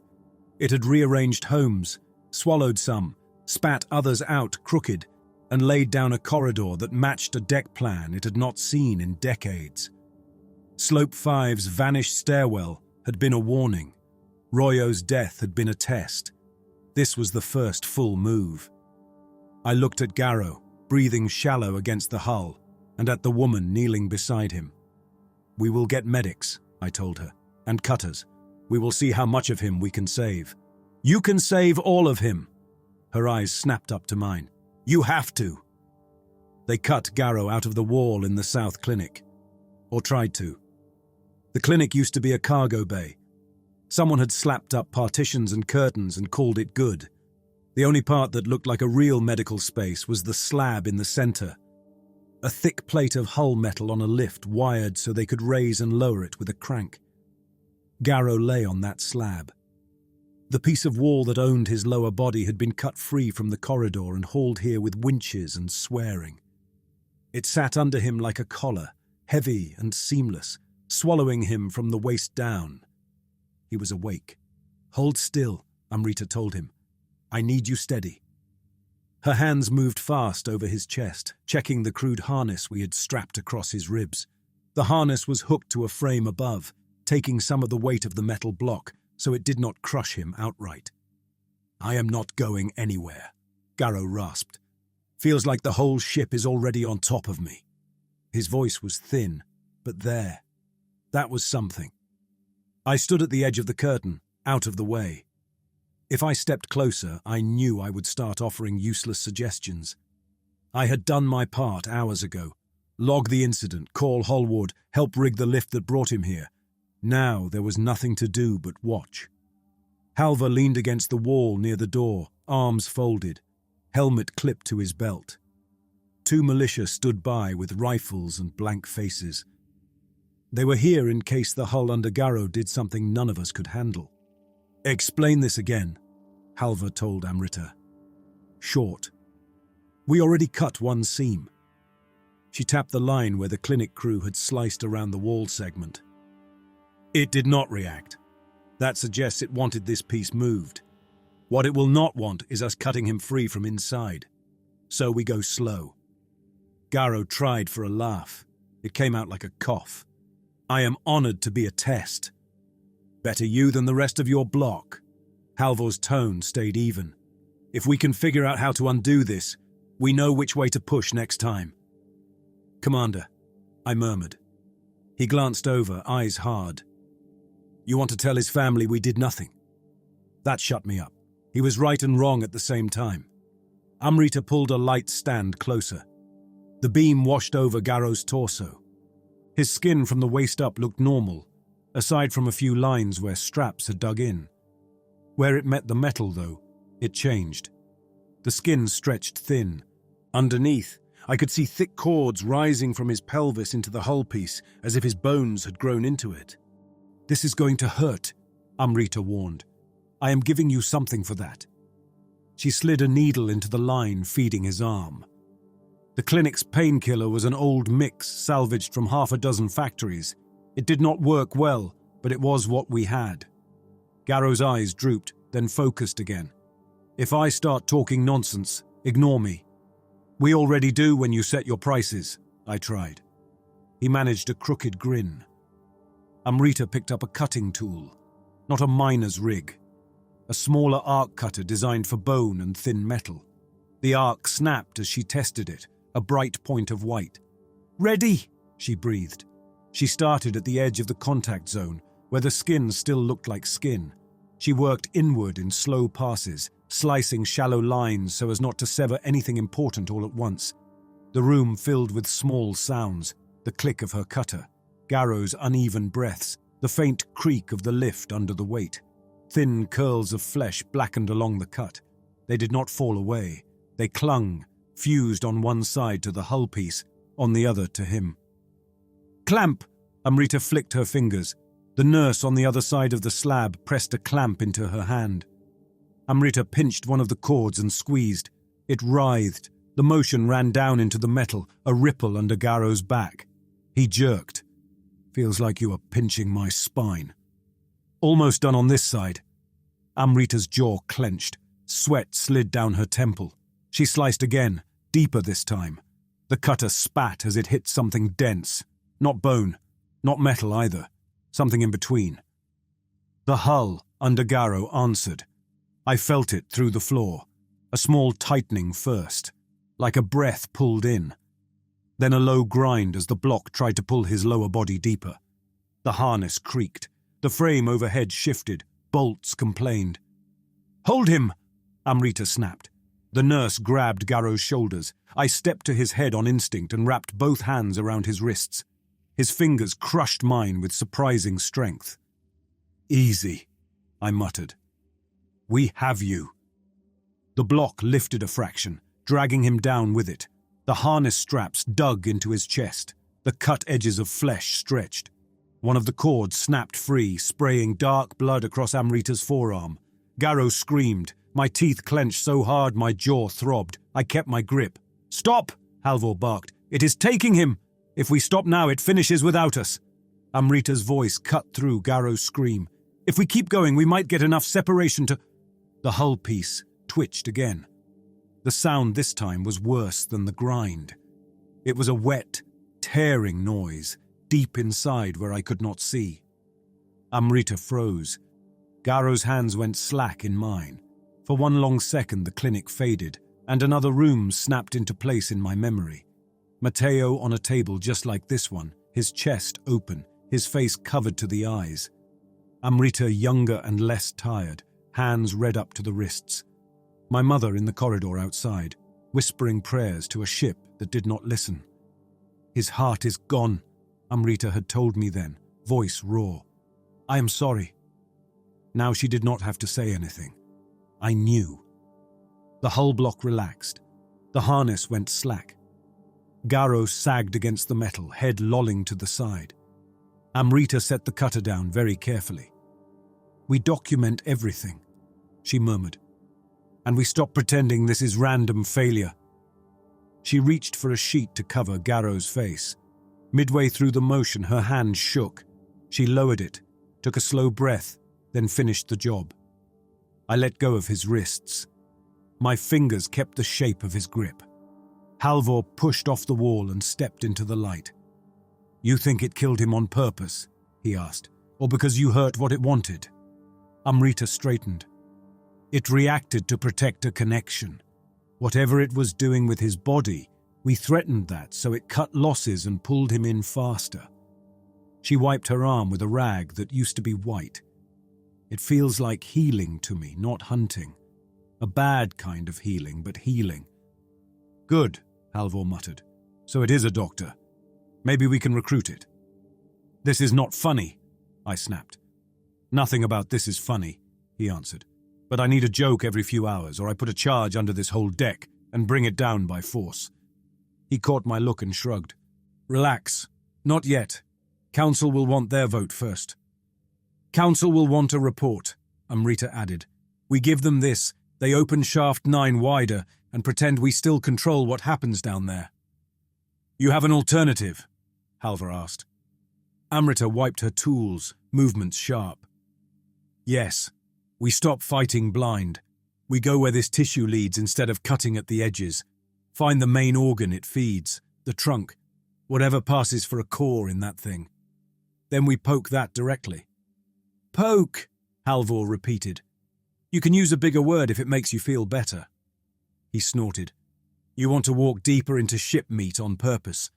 It had rearranged homes, swallowed some, spat others out crooked, and laid down a corridor that matched a deck plan it had not seen in decades. Slope 5's vanished stairwell had been a warning. Royo's death had been a test. This was the first full move. I looked at Garo, breathing shallow against the hull, and at the woman kneeling beside him. "We will get medics," I told her, "and cutters. We will see how much of him we can save." "You can save all of him." Her eyes snapped up to mine. "You have to." They cut Garo out of the wall in the South Clinic. or tried to. The clinic used to be a cargo bay. Someone had slapped up partitions and curtains and called it good. The only part that looked like a real medical space was the slab in the center. A thick plate of hull metal on a lift wired so they could raise and lower it with a crank. Garrow lay on that slab. The piece of wall that owned his lower body had been cut free from the corridor and hauled here with winches and swearing. It sat under him like a collar, heavy and seamless, swallowing him from the waist down. He was awake. "Hold still," Amrita told him. "I need you steady." Her hands moved fast over his chest, checking the crude harness we had strapped across his ribs. The harness was hooked to a frame above, taking some of the weight of the metal block so it did not crush him outright. "I am not going anywhere," Garrow rasped. "Feels like the whole ship is already on top of me." His voice was thin, but there. That was something. I stood at the edge of the curtain, out of the way. If I stepped closer, I knew I would start offering useless suggestions. I had done my part hours ago. Log the incident, call Holward, help rig the lift that brought him here. Now there was nothing to do but watch. Halvar leaned against the wall near the door, arms folded, helmet clipped to his belt. 2 militia stood by with rifles and blank faces. They were here in case the hull under Garrow did something none of us could handle. "Explain this again," Halvar told Amrita. "Short. We already cut one seam." She tapped the line where the clinic crew had sliced around the wall segment. "It did not react. That suggests it wanted this piece moved. What it will not want is us cutting him free from inside. So we go slow." Garrow tried for a laugh. It came out like a cough. "I am honored to be a test. Better you than the rest of your block." Halvor's tone stayed even. "If we can figure out how to undo this, we know which way to push next time." "Commander," I murmured. He glanced over, eyes hard. "You want to tell his family we did nothing?" That shut me up. He was right and wrong at the same time. Amrita pulled a light stand closer. The beam washed over Garrow's torso. His skin from the waist up looked normal, aside from a few lines where straps had dug in. Where it met the metal, though, it changed. The skin stretched thin. Underneath, I could see thick cords rising from his pelvis into the hull piece, as if his bones had grown into it. "This is going to hurt," Amrita warned. "I am giving you something for that." She slid a needle into the line feeding his arm. The clinic's painkiller was an old mix salvaged from half a dozen factories. It did not work well, but it was what we had. Garrow's eyes drooped, then focused again. "If I start talking nonsense, ignore me." "We already do when you set your prices," I tried. He managed a crooked grin. Amrita picked up a cutting tool, not a miner's rig. A smaller arc cutter designed for bone and thin metal. The arc snapped as she tested it, a bright point of white. "Ready," she breathed. She started at the edge of the contact zone, where the skin still looked like skin. She worked inward in slow passes, slicing shallow lines so as not to sever anything important all at once. The room filled with small sounds, the click of her cutter, Garrow's uneven breaths, the faint creak of the lift under the weight. Thin curls of flesh blackened along the cut. They did not fall away. They clung, fused on one side to the hull piece, on the other to him. "Clamp!" Amrita flicked her fingers. The nurse on the other side of the slab pressed a clamp into her hand. Amrita pinched one of the cords and squeezed. It writhed. The motion ran down into the metal, a ripple under Garrow's back. He jerked. "Feels like you are pinching my spine." "Almost done on this side." Amrita's jaw clenched. Sweat slid down her temple. She sliced again, deeper this time. The cutter spat as it hit something dense. Not bone, not metal either. Something in between. The hull under Garrow answered. I felt it through the floor. A small tightening first, like a breath pulled in. Then a low grind as the block tried to pull his lower body deeper. The harness creaked. The frame overhead shifted. Bolts complained. "Hold him!" Amrita snapped. The nurse grabbed Garrow's shoulders. I stepped to his head on instinct and wrapped both hands around his wrists. His fingers crushed mine with surprising strength. "Easy," I muttered. "We have you." The block lifted a fraction, dragging him down with it. The harness straps dug into his chest, the cut edges of flesh stretched. One of the cords snapped free, spraying dark blood across Amrita's forearm. Garrow screamed. My teeth clenched so hard my jaw throbbed. I kept my grip. "Stop!" Halvor barked. "It is taking him! If we stop now, it finishes without us." Amrita's voice cut through Garrow's scream. "If we keep going, we might get enough separation to—" The hull piece twitched again. The sound this time was worse than the grind. It was a wet, tearing noise, deep inside where I could not see. Amrita froze. Garrow's hands went slack in mine. For one long second the clinic faded, and another room snapped into place in my memory. Matteo on a table just like this one, his chest open, his face covered to the eyes. Amrita younger and less tired, hands red up to the wrists. My mother in the corridor outside, whispering prayers to a ship that did not listen. "His heart is gone," Amrita had told me then, voice raw. "I am sorry." Now she did not have to say anything. I knew. The hull block relaxed. The harness went slack. Garrow sagged against the metal, head lolling to the side. Amrita set the cutter down very carefully. "We document everything," she murmured. "And we stop pretending this is random failure." She reached for a sheet to cover Garrow's face. Midway through the motion, her hand shook. She lowered it, took a slow breath, then finished the job. I let go of his wrists. My fingers kept the shape of his grip. Halvor pushed off the wall and stepped into the light. "You think it killed him on purpose?" he asked. "Or because you hurt what it wanted?" Amrita straightened. "It reacted to protect a connection. Whatever it was doing with his body, we threatened that, so it cut losses and pulled him in faster." She wiped her arm with a rag that used to be white. "It feels like healing to me, not hunting. A bad kind of healing, but healing." "Good," Halvor muttered. "So it is a doctor. Maybe we can recruit it." "This is not funny," I snapped. "Nothing about this is funny," he answered. "But I need a joke every few hours, or I put a charge under this whole deck and bring it down by force." He caught my look and shrugged. "Relax. Not yet. Council will want their vote first." "Council will want a report," Amrita added. "We give them this, they open shaft 9 wider and pretend we still control what happens down there." "You have an alternative?" Halvor asked. Amrita wiped her tools, movements sharp. "Yes. We stop fighting blind. We go where this tissue leads instead of cutting at the edges. Find the main organ it feeds, the trunk, whatever passes for a core in that thing. Then we poke that directly." "Poke," Halvor repeated. "You can use a bigger word if it makes you feel better." He snorted. "You want to walk deeper into ship meat on purpose.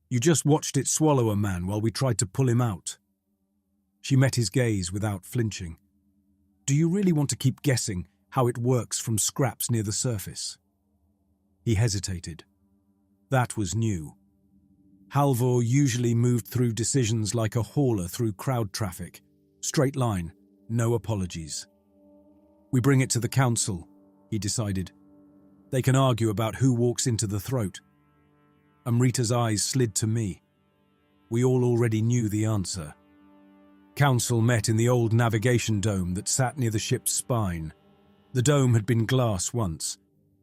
You just watched it swallow a man while we tried to pull him out." She met his gaze without flinching. "Do you really want to keep guessing how it works from scraps near the surface?" He hesitated. That was new. Halvor usually moved through decisions like a hauler through crowd traffic. Straight line, no apologies. "We bring it to the council," he decided. "They can argue about who walks into the throat." Amrita's eyes slid to me. We all already knew the answer. Council met in the old navigation dome that sat near the ship's spine. The dome had been glass once.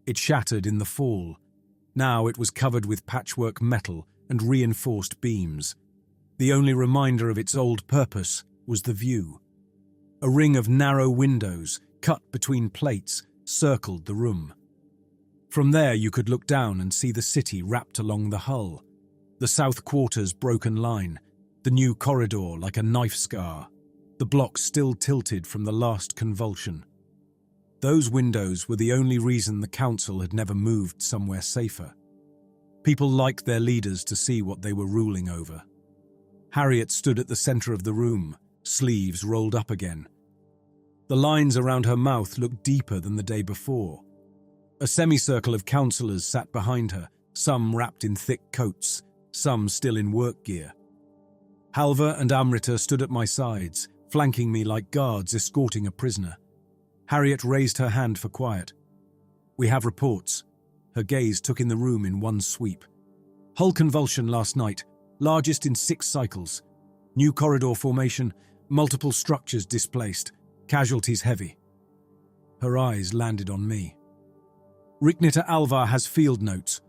It shattered in the fall. Now it was covered with patchwork metal and reinforced beams. The only reminder of its old purpose was the view. A ring of narrow windows, cut between plates, circled the room. From there you could look down and see the city wrapped along the hull. The south quarter's broken line, the new corridor like a knife scar, the block still tilted from the last convulsion. Those windows were the only reason the council had never moved somewhere safer. People liked their leaders to see what they were ruling over. Harriet stood at the center of the room, sleeves rolled up again. The lines around her mouth looked deeper than the day before. A semicircle of councillors sat behind her, some wrapped in thick coats, some still in work gear. Halva and Amrita stood at my sides, flanking me like guards escorting a prisoner. Harriet raised her hand for quiet. "We have reports." Her gaze took in the room in one sweep. "Hull convulsion last night, largest in 6 cycles. New corridor formation, multiple structures displaced, casualties heavy." Her eyes landed on me. "Riknita Alvar has field notes.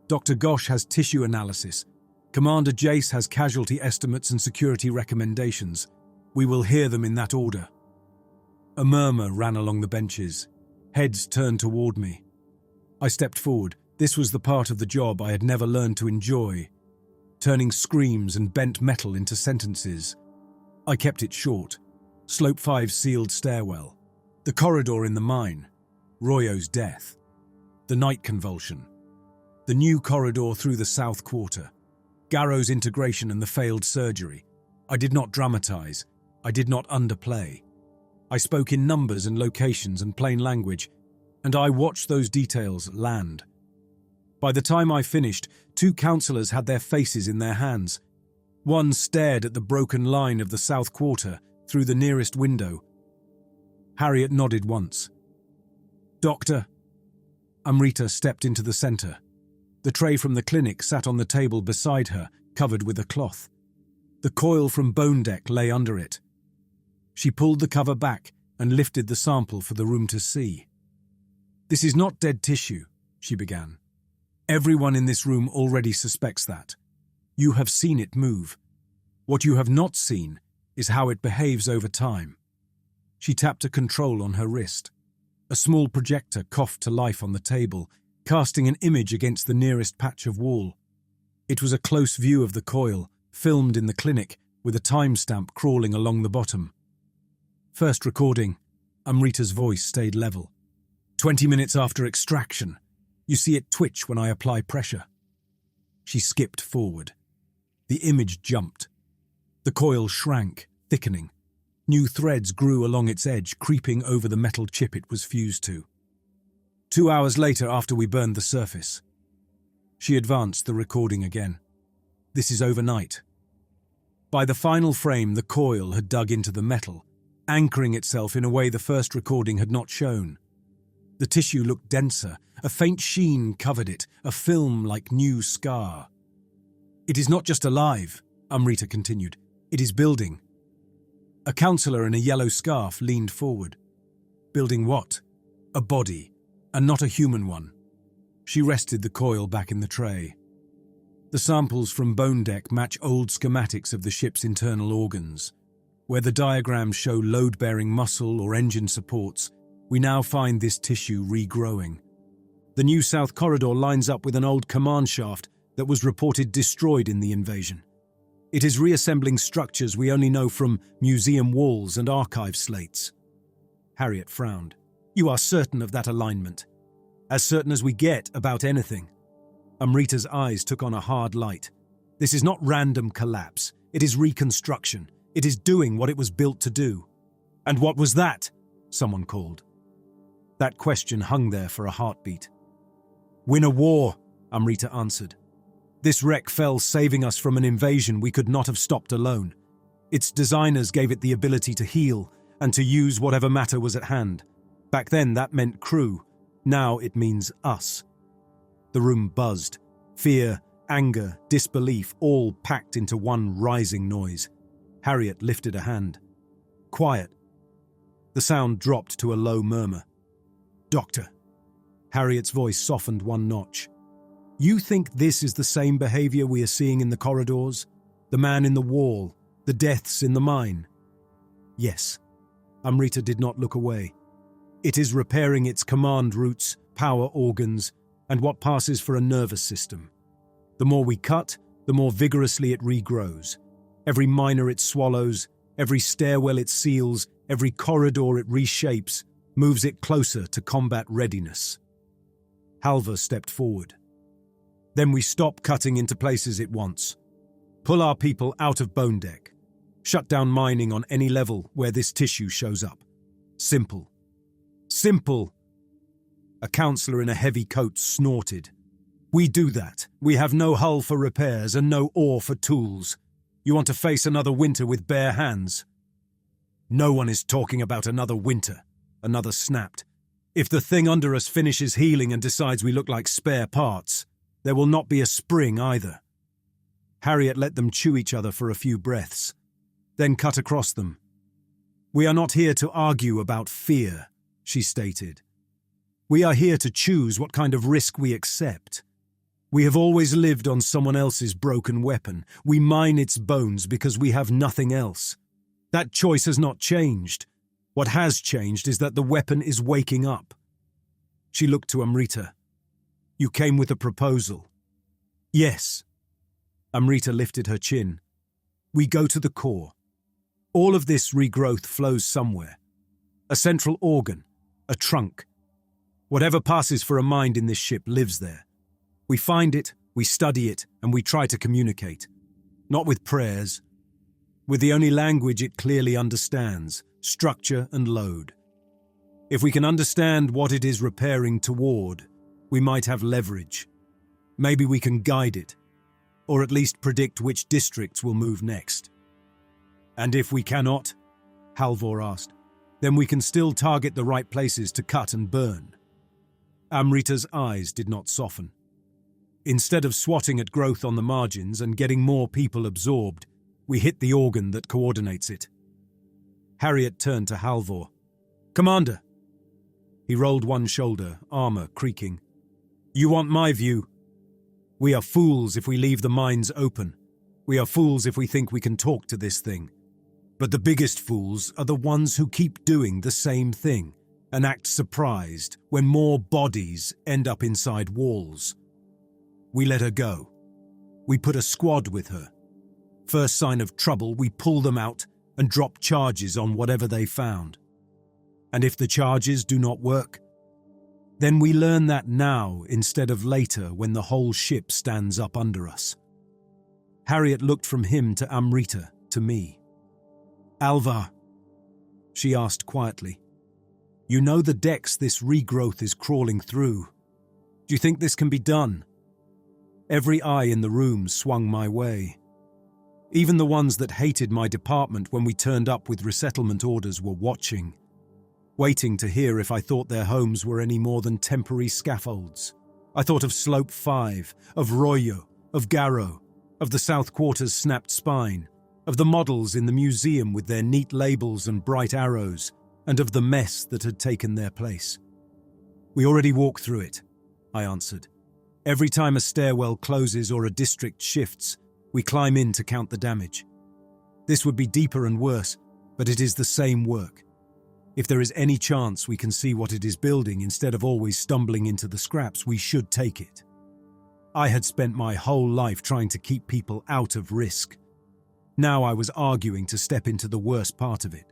Dr. Ghosh has tissue analysis. Commander Jace has casualty estimates and security recommendations. We will hear them in that order." A murmur ran along the benches. Heads turned toward me. I stepped forward. This was the part of the job I had never learned to enjoy, turning screams and bent metal into sentences. I kept it short. Slope 5 sealed stairwell. The corridor in the mine. Royo's death. The night convulsion. The new corridor through the south quarter. Garrow's integration and the failed surgery. I did not dramatize. I did not underplay. I spoke in numbers and locations and plain language, and I watched those details land. By the time I finished, 2 counselors had their faces in their hands. One stared at the broken line of the south quarter through the nearest window. Harriet nodded once. "Doctor." Amrita stepped into the center. The tray from the clinic sat on the table beside her, covered with a cloth. The coil from bone deck lay under it. She pulled the cover back and lifted the sample for the room to see. "This is not dead tissue," she began. "Everyone in this room already suspects that. You have seen it move. What you have not seen is how it behaves over time." She tapped a control on her wrist. A small projector coughed to life on the table, casting an image against the nearest patch of wall. It was a close view of the coil, filmed in the clinic, with a timestamp crawling along the bottom. "First recording." Amrita's voice stayed level. 20 minutes after extraction. You see it twitch when I apply pressure." She skipped forward. The image jumped. The coil shrank, thickening. New threads grew along its edge, creeping over the metal chip it was fused to. 2 hours later, after we burned the surface. She advanced the recording again. "This is overnight." By the final frame, the coil had dug into the metal, anchoring itself in a way the first recording had not shown. The tissue looked denser. A faint sheen covered it, a film like new scar. "It is not just alive," Amrita continued. "It is building." A counselor in a yellow scarf leaned forward. "Building what?" "A body, and not a human one." She rested the coil back in the tray. The samples from bone deck match old schematics of the ship's internal organs. Where the diagrams show load-bearing muscle or engine supports, we now find this tissue regrowing. The new south corridor lines up with an old command shaft that was reported destroyed in the invasion. It is reassembling structures we only know from museum walls and archive slates. Harriet frowned. "You are certain of that alignment?" "As certain as we get about anything." Amrita's eyes took on a hard light. "This is not random collapse. It is reconstruction. It is doing what it was built to do." "And what was that?" someone called. That question hung there for a heartbeat. "Win a war," Amrita answered. "This wreck fell saving us from an invasion we could not have stopped alone. Its designers gave it the ability to heal and to use whatever matter was at hand. Back then that meant crew. Now it means us." The room buzzed. Fear, anger, disbelief, all packed into one rising noise. Harriet lifted a hand. "Quiet." The sound dropped to a low murmur. "Doctor." Harriet's voice softened one notch. "You think this is the same behavior we are seeing in the corridors? The man in the wall, the deaths in the mine?" "Yes." Amrita did not look away. "It is repairing its command routes, power organs, and what passes for a nervous system. The more we cut, the more vigorously it regrows. Every miner it swallows, every stairwell it seals, every corridor it reshapes, moves it closer to combat readiness." Halva stepped forward. "Then we stop cutting into places it wants. Pull our people out of bone deck. Shut down mining on any level where this tissue shows up. Simple." "Simple!" A counselor in a heavy coat snorted. "We do that. We have no hull for repairs and no ore for tools. You want to face another winter with bare hands? No one is talking about another winter, another snapped. If the thing under us finishes healing and decides we look like spare parts, there will not be a spring either. Harriet let them chew each other for a few breaths, then cut across them. We are not here to argue about fear, she stated. We are here to choose what kind of risk we accept. We have always lived on someone else's broken weapon. We mine its bones because we have nothing else. That choice has not changed. What has changed is that the weapon is waking up. She looked to Amrita. You came with a proposal. Yes. Amrita lifted her chin. We go to the core. All of this regrowth flows somewhere. A central organ, a trunk. Whatever passes for a mind in this ship lives there. We find it, we study it, and we try to communicate. Not with prayers. With the only language it clearly understands, structure and load. If we can understand what it is repairing toward, we might have leverage. Maybe we can guide it, or at least predict which districts will move next. And if we cannot, Halvor asked, then we can still target the right places to cut and burn. Amrita's eyes did not soften. Instead of swatting at growth on the margins and getting more people absorbed, we hit the organ that coordinates it. Harriet turned to Halvor. Commander! He rolled one shoulder, armor creaking. You want my view? We are fools if we leave the mines open. We are fools if we think we can talk to this thing. But the biggest fools are the ones who keep doing the same thing and act surprised when more bodies end up inside walls. We let her go. We put a squad with her. First sign of trouble, we pull them out and drop charges on whatever they found. And if the charges do not work, then we learn that now instead of later when the whole ship stands up under us. Harriet looked from him to Amrita, to me. Alvar, she asked quietly, you know the decks this regrowth is crawling through. Do you think this can be done? Every eye in the room swung my way. Even the ones that hated my department when we turned up with resettlement orders were watching, waiting to hear if I thought their homes were any more than temporary scaffolds. I thought of Slope 5, of Royo, of Garrow, of the South Quarter's snapped spine, of the models in the museum with their neat labels and bright arrows, and of the mess that had taken their place. We already walk through it, I answered. Every time a stairwell closes or a district shifts, we climb in to count the damage. This would be deeper and worse, but it is the same work. If there is any chance we can see what it is building instead of always stumbling into the scraps, we should take it. I had spent my whole life trying to keep people out of risk. Now I was arguing to step into the worst part of it.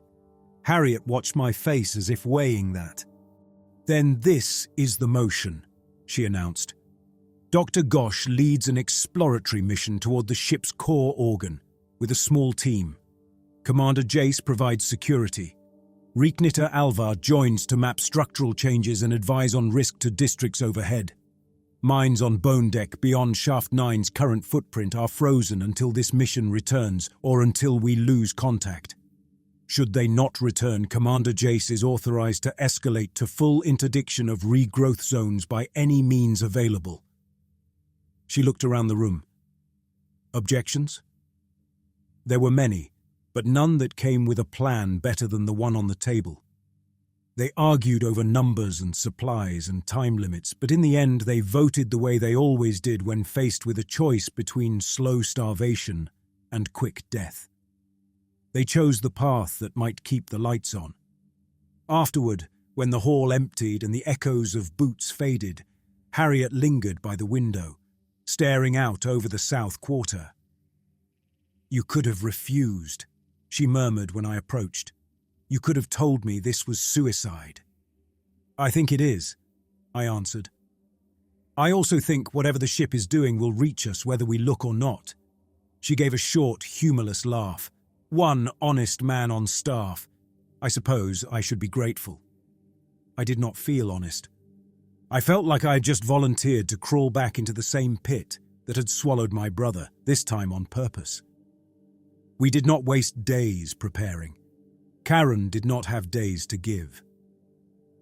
Harriet watched my face as if weighing that. Then this is the motion, she announced. Dr. Gosh leads an exploratory mission toward the ship's core organ with a small team. Commander Jace provides security. Reeknitter Alvar joins to map structural changes and advise on risk to districts overhead. Mines on Bone Deck beyond Shaft 9's current footprint are frozen until this mission returns or until we lose contact. Should they not return, Commander Jace is authorized to escalate to full interdiction of regrowth zones by any means available. She looked around the room. Objections? There were many, but none that came with a plan better than the one on the table. They argued over numbers and supplies and time limits, but in the end they voted the way they always did when faced with a choice between slow starvation and quick death. They chose the path that might keep the lights on. Afterward, when the hall emptied and the echoes of boots faded, Harriet lingered by the window, staring out over the South Quarter. You could have refused, she murmured when I approached. You could have told me this was suicide. I think it is, I answered. I also think whatever the ship is doing will reach us whether we look or not. She gave a short, humorless laugh. One honest man on staff. I suppose I should be grateful. I did not feel honest. I felt like I had just volunteered to crawl back into the same pit that had swallowed my brother, this time on purpose. We did not waste days preparing. Karen did not have days to give.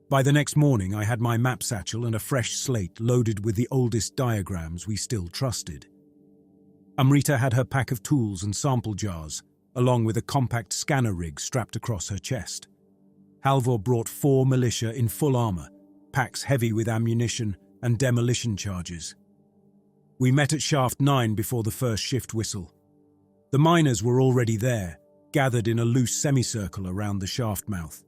By the next morning, I had my map satchel and a fresh slate loaded with the oldest diagrams we still trusted. Amrita had her pack of tools and sample jars, along with a compact scanner rig strapped across her chest. Halvor brought 4 militia in full armor, packs heavy with ammunition and demolition charges. We met at Shaft 9 before the first shift whistle. The miners were already there, gathered in a loose semicircle around the shaft mouth.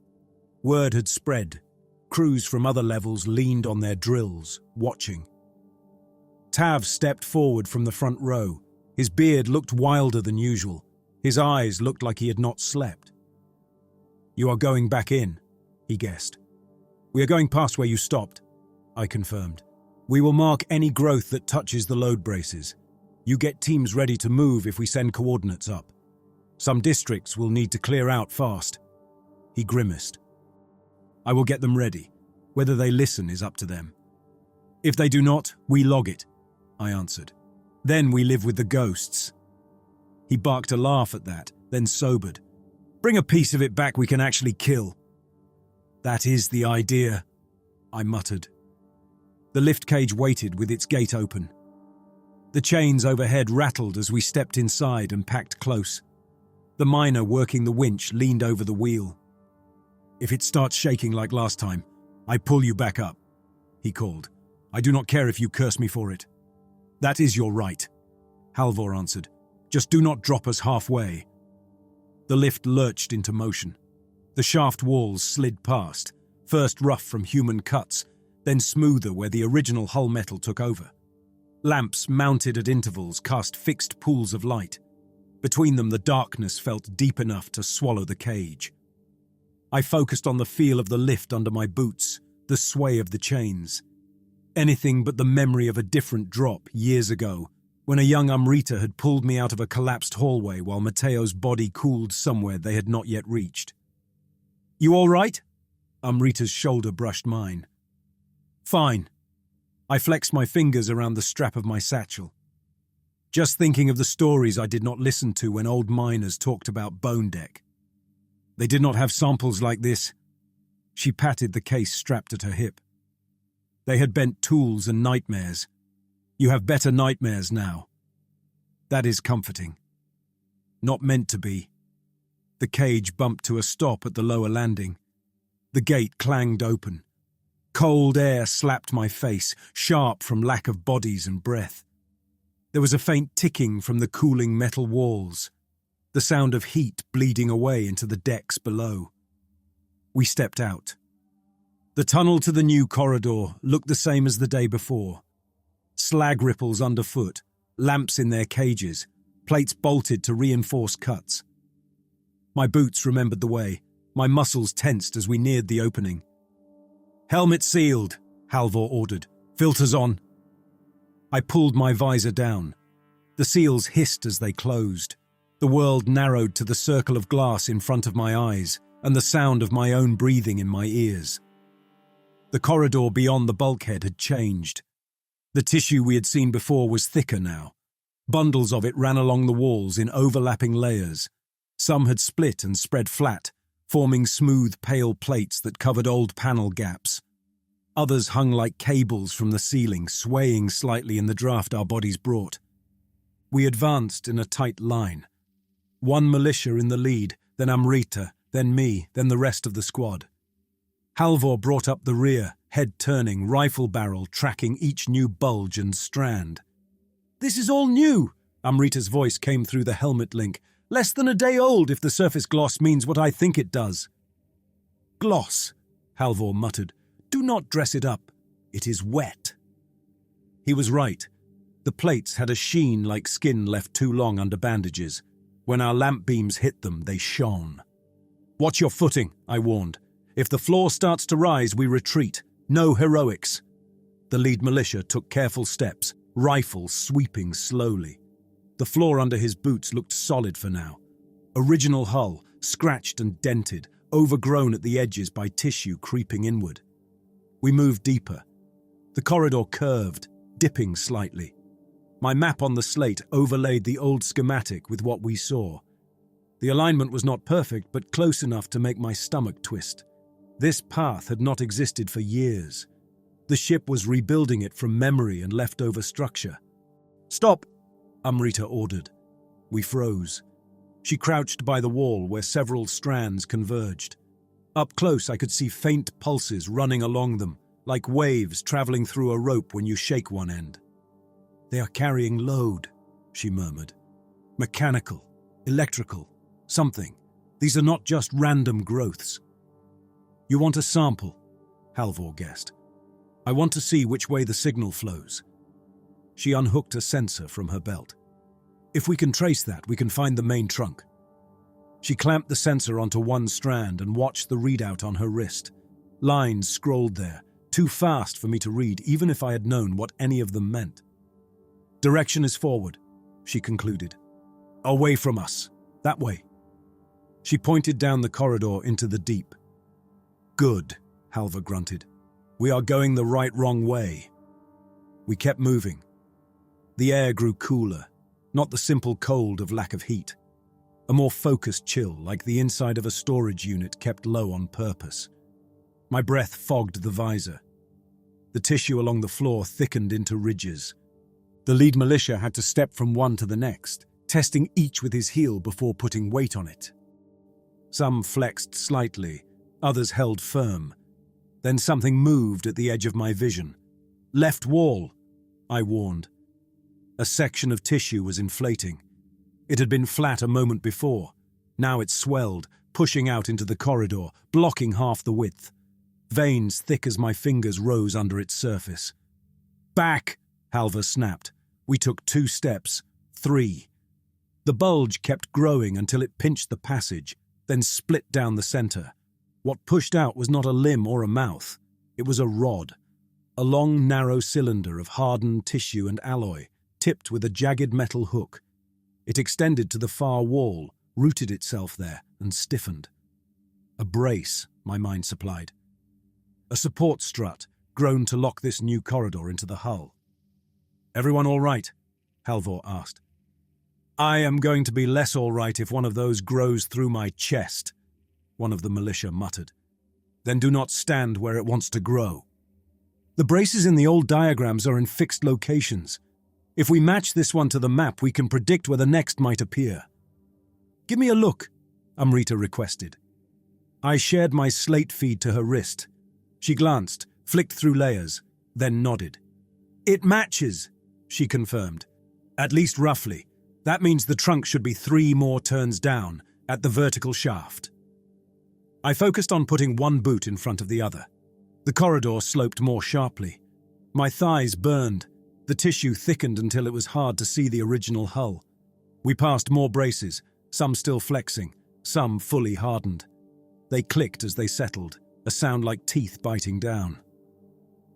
Word had spread. Crews from other levels leaned on their drills, watching. Tav stepped forward from the front row. His beard looked wilder than usual. His eyes looked like he had not slept. "You are going back in," he guessed. "We are going past where you stopped," I confirmed. "We will mark any growth that touches the load braces. You get teams ready to move if we send coordinates up. Some districts will need to clear out fast." He grimaced. "I will get them ready. Whether they listen is up to them. If they do not, we log it," I answered. "Then we live with the ghosts." He barked a laugh at that, then sobered. "Bring a piece of it back we can actually kill." "That is the idea," I muttered. The lift cage waited with its gate open. The chains overhead rattled as we stepped inside and packed close. The miner working the winch leaned over the wheel. "If it starts shaking like last time, I pull you back up," he called. "I do not care if you curse me for it." "That is your right," Halvor answered. "Just do not drop us halfway." The lift lurched into motion. The shaft walls slid past, first rough from human cuts, then smoother where the original hull metal took over. Lamps mounted at intervals cast fixed pools of light. Between them, the darkness felt deep enough to swallow the cage. I focused on the feel of the lift under my boots, the sway of the chains. Anything but the memory of a different drop years ago, when a young Amrita had pulled me out of a collapsed hallway while Matteo's body cooled somewhere they had not yet reached. "You all right?" Amrita's shoulder brushed mine. "Fine." I flexed my fingers around the strap of my satchel. Just thinking of the stories I did not listen to when old miners talked about Bone Deck. They did not have samples like this. She patted the case strapped at her hip. They had bent tools and nightmares. You have better nightmares now. That is comforting. Not meant to be. The cage bumped to a stop at the lower landing. The gate clanged open. Cold air slapped my face, sharp from lack of bodies and breath. There was a faint ticking from the cooling metal walls, the sound of heat bleeding away into the decks below. We stepped out. The tunnel to the new corridor looked the same as the day before. Slag ripples underfoot, lamps in their cages, plates bolted to reinforce cuts. My boots remembered the way, my muscles tensed as we neared the opening. "Helmet sealed," Halvor ordered. "Filters on." I pulled my visor down. The seals hissed as they closed. The world narrowed to the circle of glass in front of my eyes and the sound of my own breathing in my ears. The corridor beyond the bulkhead had changed. The tissue we had seen before was thicker now. Bundles of it ran along the walls in overlapping layers. Some had split and spread flat, forming smooth, pale plates that covered old panel gaps. Others hung like cables from the ceiling, swaying slightly in the draft our bodies brought. We advanced in a tight line. One militia in the lead, then Amrita, then me, then the rest of the squad. Halvor brought up the rear, head turning, rifle barrel tracking each new bulge and strand. "This is all new," Amrita's voice came through the helmet link. "Less than a day old if the surface gloss means what I think it does." "Gloss," Halvor muttered. "Do not dress it up. It is wet." He was right. The plates had a sheen like skin left too long under bandages. When our lamp beams hit them, they shone. "Watch your footing," I warned. "If the floor starts to rise, we retreat. No heroics." The lead militia took careful steps, rifle sweeping slowly. The floor under his boots looked solid for now. Original hull, scratched and dented, overgrown at the edges by tissue creeping inward. We moved deeper. The corridor curved, dipping slightly. My map on the slate overlaid the old schematic with what we saw. The alignment was not perfect, but close enough to make my stomach twist. This path had not existed for years. The ship was rebuilding it from memory and leftover structure. "Stop!" Amrita ordered. We froze. She crouched by the wall where several strands converged. Up close, I could see faint pulses running along them, like waves traveling through a rope when you shake one end. "They are carrying load," she murmured. "Mechanical, electrical, something. These are not just random growths." "You want a sample?" Halvor guessed. "I want to see which way the signal flows." She unhooked a sensor from her belt. "If we can trace that, we can find the main trunk." She clamped the sensor onto one strand and watched the readout on her wrist. Lines scrolled there, too fast for me to read, even if I had known what any of them meant. "Direction is forward," she concluded. "Away from us. That way." She pointed down the corridor into the deep. "Good," Halvor grunted. "We are going the wrong way." We kept moving. The air grew cooler, not the simple cold of lack of heat. A more focused chill, like the inside of a storage unit kept low on purpose. My breath fogged the visor. The tissue along the floor thickened into ridges. The lead militia had to step from one to the next, testing each with his heel before putting weight on it. Some flexed slightly, others held firm. Then something moved at the edge of my vision. "Left wall," I warned. A section of tissue was inflating. It had been flat a moment before. Now it swelled, pushing out into the corridor, blocking half the width. Veins thick as my fingers rose under its surface. "Back!" Halvor snapped. We took 2 steps, 3. The bulge kept growing until it pinched the passage, then split down the center. What pushed out was not a limb or a mouth. It was a rod, a long, narrow cylinder of hardened tissue and alloy, tipped with a jagged metal hook. It extended to the far wall, rooted itself there, and stiffened. A brace, my mind supplied. A support strut, grown to lock this new corridor into the hull. "Everyone all right?" Halvor asked. "I am going to be less all right if one of those grows through my chest," one of the militia muttered. "Then do not stand where it wants to grow." "The braces in the old diagrams are in fixed locations. If we match this one to the map, we can predict where the next might appear." "Give me a look," Amrita requested. I shared my slate feed to her wrist. She glanced, flicked through layers, then nodded. "It matches," she confirmed. "At least roughly. That means the trunk should be 3 more turns down, at the vertical shaft." I focused on putting one boot in front of the other. The corridor sloped more sharply. My thighs burned. The tissue thickened until it was hard to see the original hull. We passed more braces, some still flexing, some fully hardened. They clicked as they settled, a sound like teeth biting down.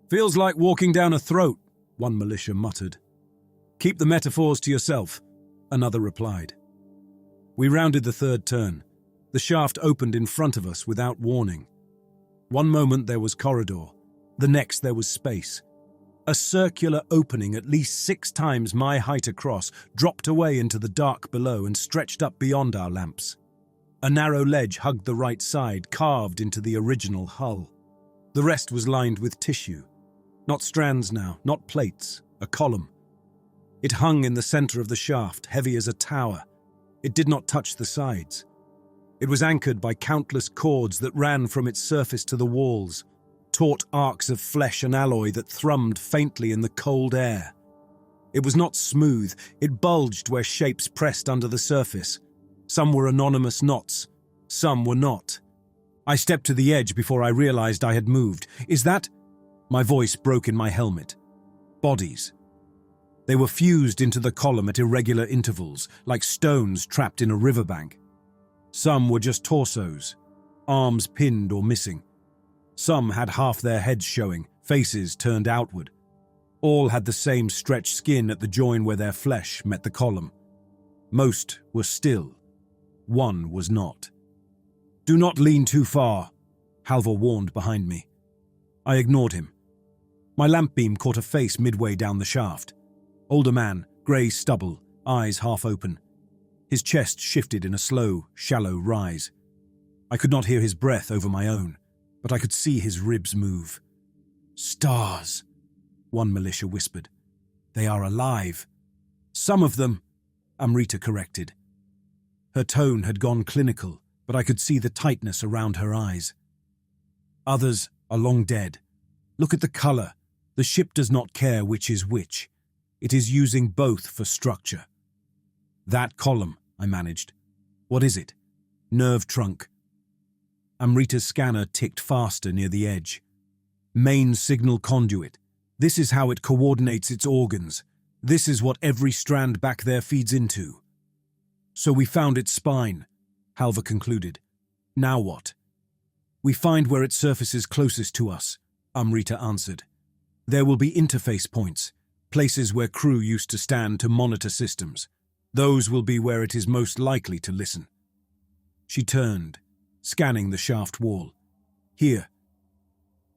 "Feels like walking down a throat," one militia muttered. "Keep the metaphors to yourself," another replied. We rounded the 3rd turn. The shaft opened in front of us without warning. One moment there was corridor, the next there was space. A circular opening at least 6 times my height across dropped away into the dark below and stretched up beyond our lamps. A narrow ledge hugged the right side, carved into the original hull. The rest was lined with tissue. Not strands now, not plates, a column. It hung in the center of the shaft, heavy as a tower. It did not touch the sides. It was anchored by countless cords that ran from its surface to the walls, taut arcs of flesh and alloy that thrummed faintly in the cold air. It was not smooth, it bulged where shapes pressed under the surface. Some were anonymous knots, some were not. I stepped to the edge before I realized I had moved. "Is that—" My voice broke in my helmet. Bodies. They were fused into the column at irregular intervals, like stones trapped in a riverbank. Some were just torsos, arms pinned or missing. Some had half their heads showing, faces turned outward. All had the same stretched skin at the join where their flesh met the column. Most were still. One was not. "Do not lean too far," Halvor warned behind me. I ignored him. My lamp beam caught a face midway down the shaft. Older man, grey stubble, eyes half open. His chest shifted in a slow, shallow rise. I could not hear his breath over my own, but I could see his ribs move. "Stars," one militia whispered. "They are alive." "Some of them," Amrita corrected. Her tone had gone clinical, but I could see the tightness around her eyes. "Others are long dead. Look at the color. The ship does not care which is which. It is using both for structure." "That column," I managed. "What is it?" "Nerve trunk." Amrita's scanner ticked faster near the edge. "Main signal conduit. This is how it coordinates its organs. This is what every strand back there feeds into." "So we found its spine," Halvar concluded. "Now what?" "We find where it surfaces closest to us," Amrita answered. "There will be interface points, places where crew used to stand to monitor systems. Those will be where it is most likely to listen." She turned, scanning the shaft wall. "Here."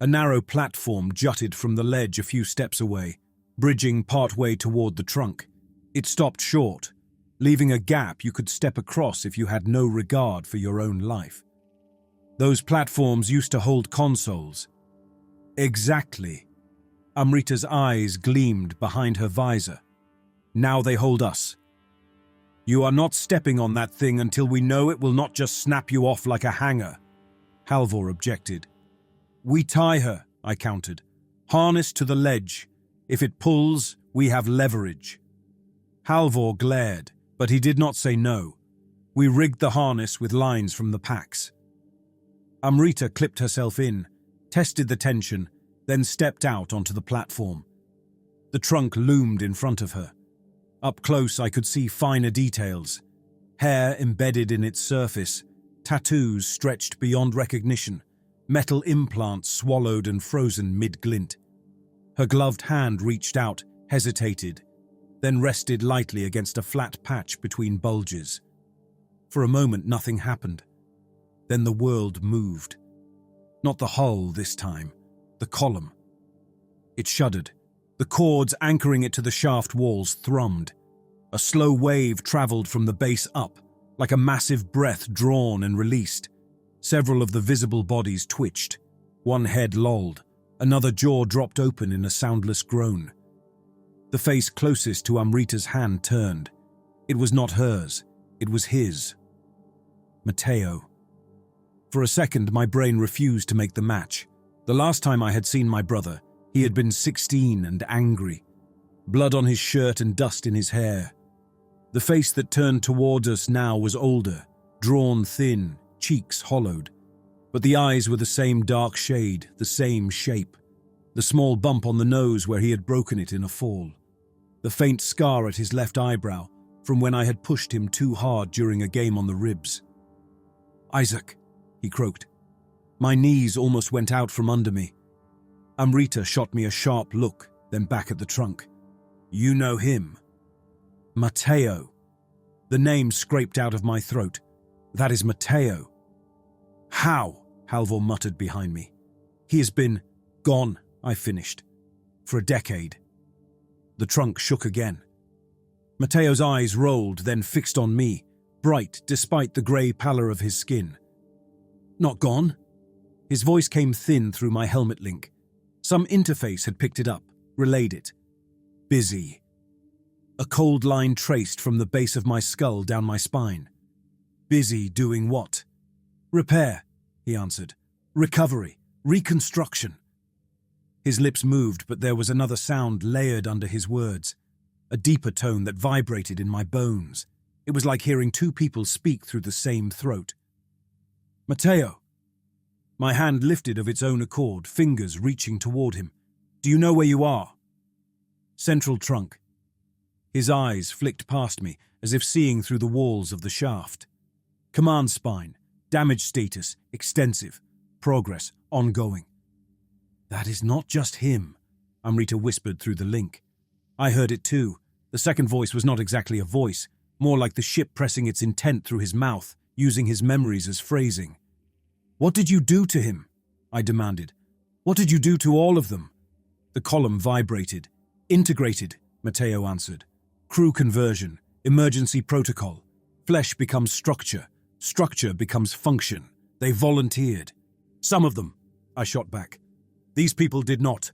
A narrow platform jutted from the ledge a few steps away, bridging partway toward the trunk. It stopped short, leaving a gap you could step across if you had no regard for your own life. "Those platforms used to hold consoles." "Exactly." Amrita's eyes gleamed behind her visor. "Now they hold us. You are not stepping on that thing until we know it will not just snap you off like a hanger," Halvar objected. "We tie her," I countered. "Harness to the ledge. If it pulls, we have leverage." Halvar glared, but he did not say no. We rigged the harness with lines from the packs. Amrita clipped herself in, tested the tension, then stepped out onto the platform. The trunk loomed in front of her. Up close I could see finer details. Hair embedded in its surface, tattoos stretched beyond recognition, metal implants swallowed and frozen mid-glint. Her gloved hand reached out, hesitated, then rested lightly against a flat patch between bulges. For a moment nothing happened. Then the world moved. Not the hull this time, the column. It shuddered. The cords anchoring it to the shaft walls thrummed. A slow wave traveled from the base up, like a massive breath drawn and released. Several of the visible bodies twitched. One head lolled. Another jaw dropped open in a soundless groan. The face closest to Amrita's hand turned. It was not hers. It was his. Matteo. For a second, my brain refused to make the match. The last time I had seen my brother, he had been 16 and angry. Blood on his shirt and dust in his hair. The face that turned toward us now was older, drawn thin, cheeks hollowed. But the eyes were the same dark shade, the same shape. The small bump on the nose where he had broken it in a fall. The faint scar at his left eyebrow from when I had pushed him too hard during a game on the ribs. "Isaac," he croaked. My knees almost went out from under me. Amrita shot me a sharp look, then back at the trunk. "You know him?" "Matteo." The name scraped out of my throat. "That is Matteo." "How?" Halvar muttered behind me. "He has been gone," I finished. "For a decade." The trunk shook again. Matteo's eyes rolled, then fixed on me, bright despite the grey pallor of his skin. "Not gone?" His voice came thin through my helmet link. Some interface had picked it up, relayed it. "Busy." A cold line traced from the base of my skull down my spine. "Busy doing what?" "Repair," he answered. "Recovery. Reconstruction." His lips moved, but there was another sound layered under his words, a deeper tone that vibrated in my bones. It was like hearing two people speak through the same throat. "Matteo." My hand lifted of its own accord, fingers reaching toward him. "Do you know where you are?" "Central trunk." His eyes flicked past me, as if seeing through the walls of the shaft. "Command spine. Damage status, extensive. Progress, ongoing." "That is not just him," Amrita whispered through the link. I heard it too. The second voice was not exactly a voice, more like the ship pressing its intent through his mouth, using his memories as phrasing. "What did you do to him?" I demanded. "What did you do to all of them?" The column vibrated. "Integrated," Matteo answered. "Crew conversion, emergency protocol. Flesh becomes structure. Structure becomes function. They volunteered. Some of them, I shot back. These people did not.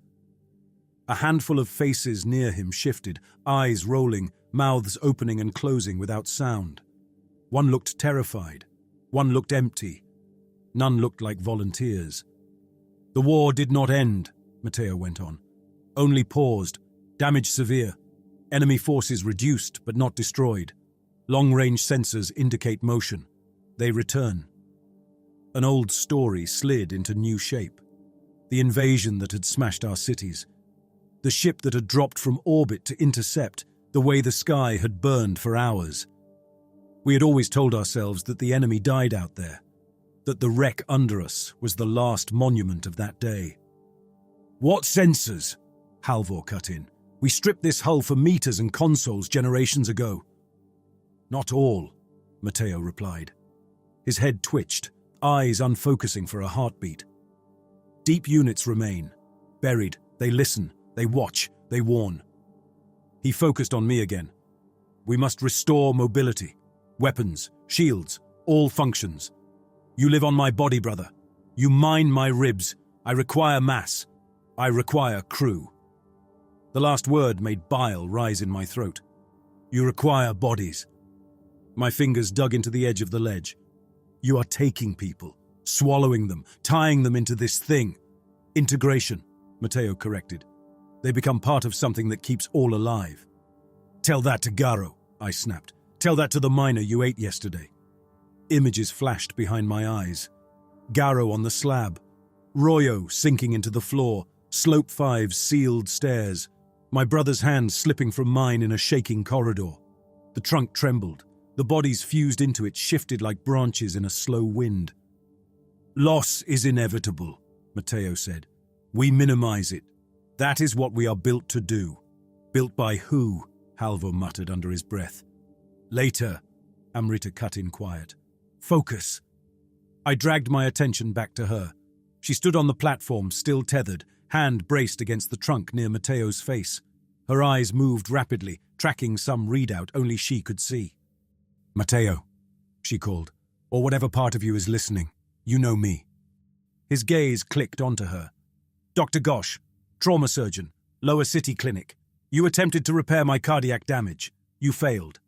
A handful of faces near him shifted, eyes rolling, mouths opening and closing without sound. One looked terrified. One looked empty. None looked like volunteers. The war did not end, Matteo went on. Only paused. Damage severe. Enemy forces reduced but not destroyed. Long-range sensors indicate motion. They return. An old story slid into new shape. The invasion that had smashed our cities. The ship that had dropped from orbit to intercept the way the sky had burned for hours. We had always told ourselves that the enemy died out there, that the wreck under us was the last monument of that day. What sensors? Halvor cut in. We stripped this hull for meters and consoles generations ago. Not all, Matteo replied. His head twitched, eyes unfocusing for a heartbeat. Deep units remain. Buried, they listen, they watch, they warn. He focused on me again. We must restore mobility. Weapons, shields, all functions. You live on my body, brother. You mine my ribs. I require mass. I require crew. The last word made bile rise in my throat. You require bodies. My fingers dug into the edge of the ledge. You are taking people, swallowing them, tying them into this thing. Integration, Matteo corrected. They become part of something that keeps all alive. Tell that to Garo, I snapped. Tell that to the miner you ate yesterday. Images flashed behind my eyes. Garo on the slab. Royo sinking into the floor. Slope 5's sealed stairs. My brother's hand slipping from mine in a shaking corridor. The trunk trembled. The bodies fused into it, shifted like branches in a slow wind. Loss is inevitable, Matteo said. We minimize it. That is what we are built to do. Built by who? Halvor muttered under his breath. Later, Amrita cut in quiet. Focus. I dragged my attention back to her. She stood on the platform, still tethered, hand braced against the trunk near Matteo's face. Her eyes moved rapidly, tracking some readout only she could see. Matteo, she called, or whatever part of you is listening. You know me. His gaze clicked onto her. Dr. Gosh, trauma surgeon, Lower City Clinic. You attempted to repair my cardiac damage. You failed.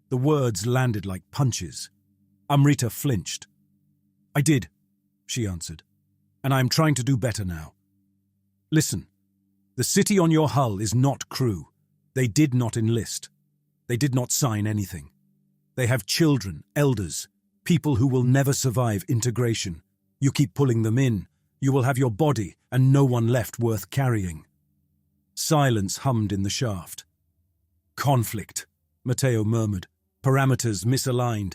The words landed like punches. Amrita flinched. I did, she answered, and I am trying to do better now. Listen, the city on your hull is not crew. They did not enlist. They did not sign anything. They have children, elders, people who will never survive integration. You keep pulling them in. You will have your body and no one left worth carrying. Silence hummed in the shaft. Conflict, Matteo murmured. Parameters misaligned.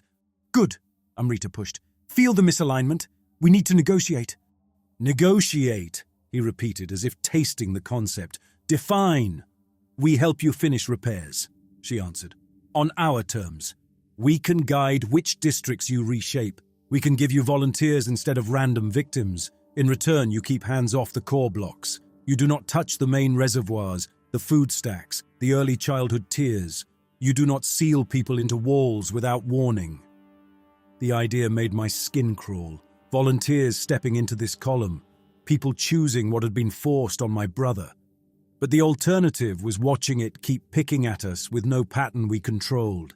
Good, Amrita pushed. Feel the misalignment. We need to negotiate. Negotiate, he repeated as if tasting the concept. Define. We help you finish repairs, she answered. On our terms. We can guide which districts you reshape. We can give you volunteers instead of random victims. In return, you keep hands off the core blocks. You do not touch the main reservoirs, the food stacks, the early childhood tiers. You do not seal people into walls without warning. The idea made my skin crawl. Volunteers stepping into this column. People choosing what had been forced on my brother. But the alternative was watching it keep picking at us with no pattern we controlled.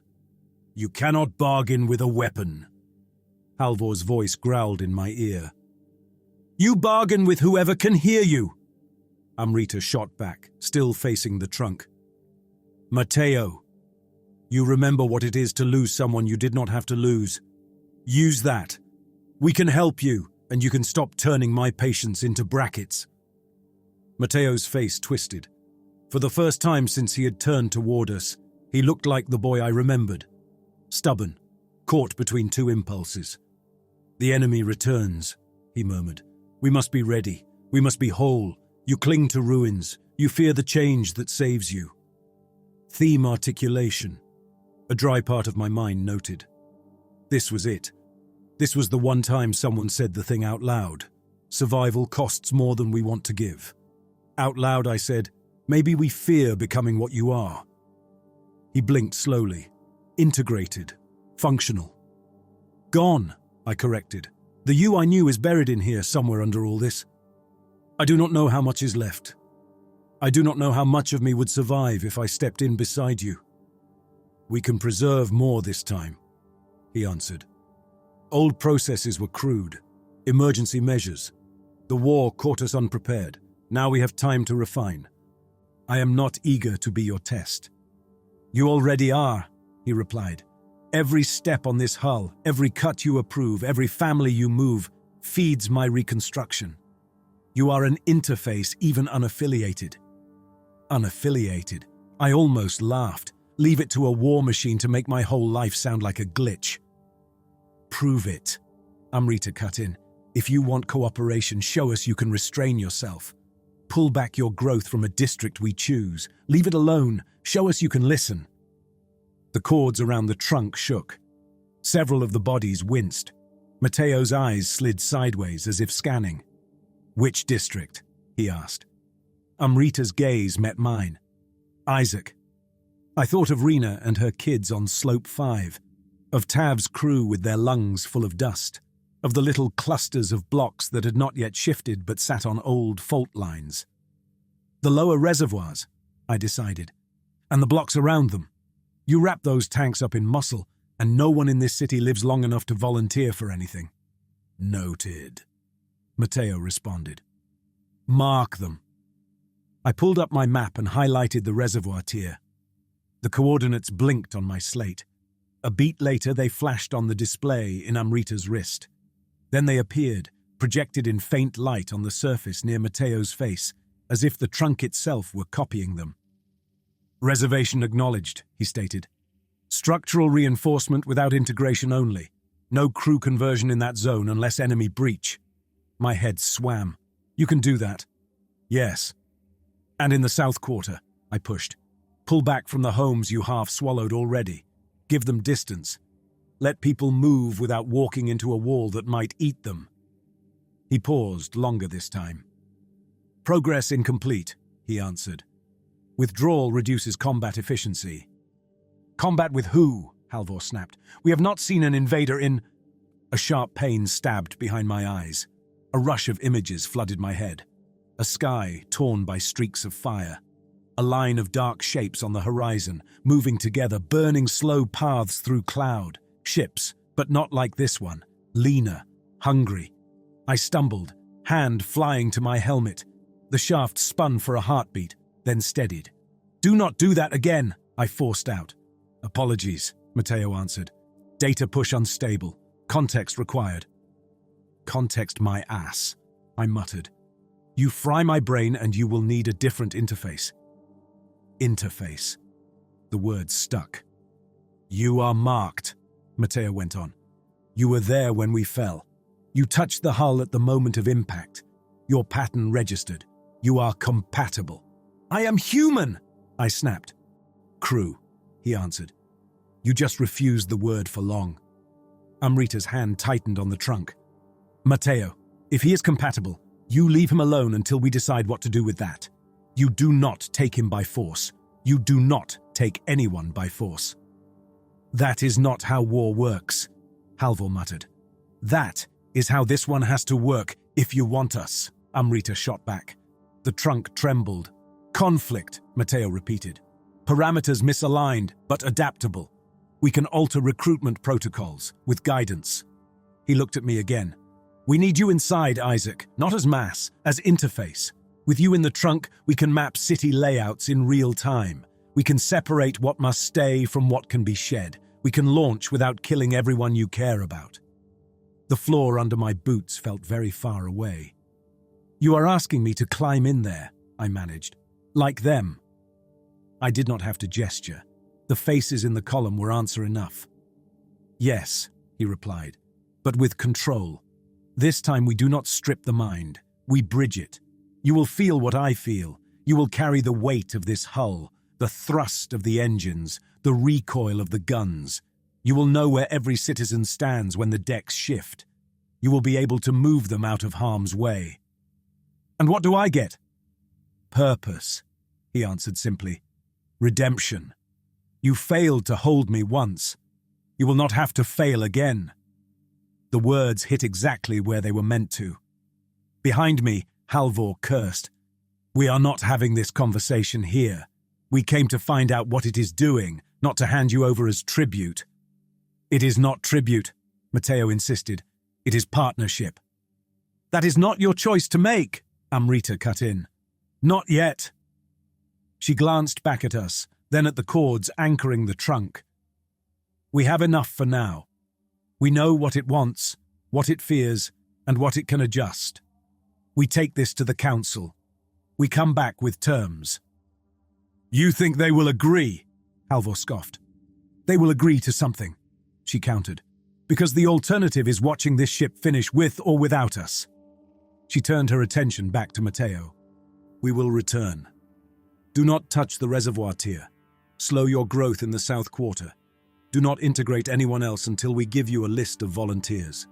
You cannot bargain with a weapon. Halvor's voice growled in my ear. You bargain with whoever can hear you. Amrita shot back, still facing the trunk. Matteo, you remember what it is to lose someone you did not have to lose. Use that. We can help you, and you can stop turning my patients into brackets. Matteo's face twisted. For the first time since he had turned toward us, he looked like the boy I remembered. Stubborn, caught between two impulses. The enemy returns, he murmured. We must be ready. We must be whole. You cling to ruins. You fear the change that saves you. Theme articulation. A dry part of my mind noted. This was it. This was the one time someone said the thing out loud. Survival costs more than we want to give. Out loud I said, maybe we fear becoming what you are. He blinked slowly. Integrated. Functional. Gone, I corrected. The you I knew is buried in here somewhere under all this. I do not know how much is left. I do not know how much of me would survive if I stepped in beside you. We can preserve more this time, he answered. Old processes were crude, emergency measures. The war caught us unprepared. Now we have time to refine. I am not eager to be your test. You already are, he replied. Every step on this hull, every cut you approve, every family you move, feeds my reconstruction. You are an interface, even unaffiliated. Unaffiliated. I almost laughed. Leave it to a war machine to make my whole life sound like a glitch. Prove it. Amrita cut in. If you want cooperation, show us you can restrain yourself. Pull back your growth from a district we choose. Leave it alone. Show us you can listen. The cords around the trunk shook. Several of the bodies winced. Mateo's eyes slid sideways as if scanning. Which district? He asked. Amrita's gaze met mine. Isaac. I thought of Rena and her kids on Slope 5, of Tav's crew with their lungs full of dust, of the little clusters of blocks that had not yet shifted but sat on old fault lines. The lower reservoirs, I decided, and the blocks around them. You wrap those tanks up in muscle, and no one in this city lives long enough to volunteer for anything. Noted, Mateo responded. Mark them. I pulled up my map and highlighted the reservoir tier. The coordinates blinked on my slate. A beat later, they flashed on the display in Amrita's wrist. Then they appeared, projected in faint light on the surface near Mateo's face, as if the trunk itself were copying them. Reservation acknowledged, he stated. Structural reinforcement without integration only. No crew conversion in that zone unless enemy breach. My head swam. You can do that. Yes. And in the south quarter, I pushed. Pull back from the homes you half-swallowed already. Give them distance. Let people move without walking into a wall that might eat them. He paused longer this time. Progress incomplete, he answered. Withdrawal reduces combat efficiency. Combat with who? Halvor snapped. We have not seen an invader in... A sharp pain stabbed behind my eyes. A rush of images flooded my head. A sky torn by streaks of fire. A line of dark shapes on the horizon, moving together, burning slow paths through cloud. Ships, but not like this one. Leaner, hungry. I stumbled, hand flying to my helmet. The shaft spun for a heartbeat, then steadied. Do not do that again, I forced out. Apologies, Mateo answered. Data push unstable. Context required. Context my ass, I muttered. You fry my brain and you will need a different interface. Interface. The word stuck. You are marked, Mateo went on. You were there when we fell. You touched the hull at the moment of impact. Your pattern registered. You are compatible. I am human, I snapped. Crew, he answered. You just refused the word for long. Amrita's hand tightened on the trunk. Mateo, if he is compatible, you leave him alone until we decide what to do with that. You do not take him by force. You do not take anyone by force. That is not how war works, Halvor muttered. That is how this one has to work if you want us, Amrita shot back. The trunk trembled. Conflict, Mateo repeated. Parameters misaligned, but adaptable. We can alter recruitment protocols with guidance. He looked at me again. We need you inside, Isaac, not as mass, as interface. With you in the trunk, we can map city layouts in real time. We can separate what must stay from what can be shed. We can launch without killing everyone you care about. The floor under my boots felt very far away. You are asking me to climb in there, I managed. Like them. I did not have to gesture. The faces in the column were answer enough. Yes, he replied, but with control. This time we do not strip the mind. We bridge it. You will feel what I feel. You will carry the weight of this hull, the thrust of the engines, the recoil of the guns. You will know where every citizen stands when the decks shift. You will be able to move them out of harm's way. And what do I get? Purpose, he answered simply. Redemption. You failed to hold me once. You will not have to fail again." The words hit exactly where they were meant to. Behind me, Halvor cursed. "We are not having this conversation here. We came to find out what it is doing, not to hand you over as tribute." "It is not tribute," Matteo insisted. "It is partnership." "That is not your choice to make," Amrita cut in. "Not yet." She glanced back at us, then at the cords anchoring the trunk. "We have enough for now. We know what it wants, what it fears, and what it can adjust. We take this to the council. We come back with terms." "You think they will agree?" Halvor scoffed. "They will agree to something," she countered, "because the alternative is watching this ship finish with or without us." She turned her attention back to Matteo. "We will return. Do not touch the reservoir tier. Slow your growth in the south quarter. Do not integrate anyone else until we give you a list of volunteers."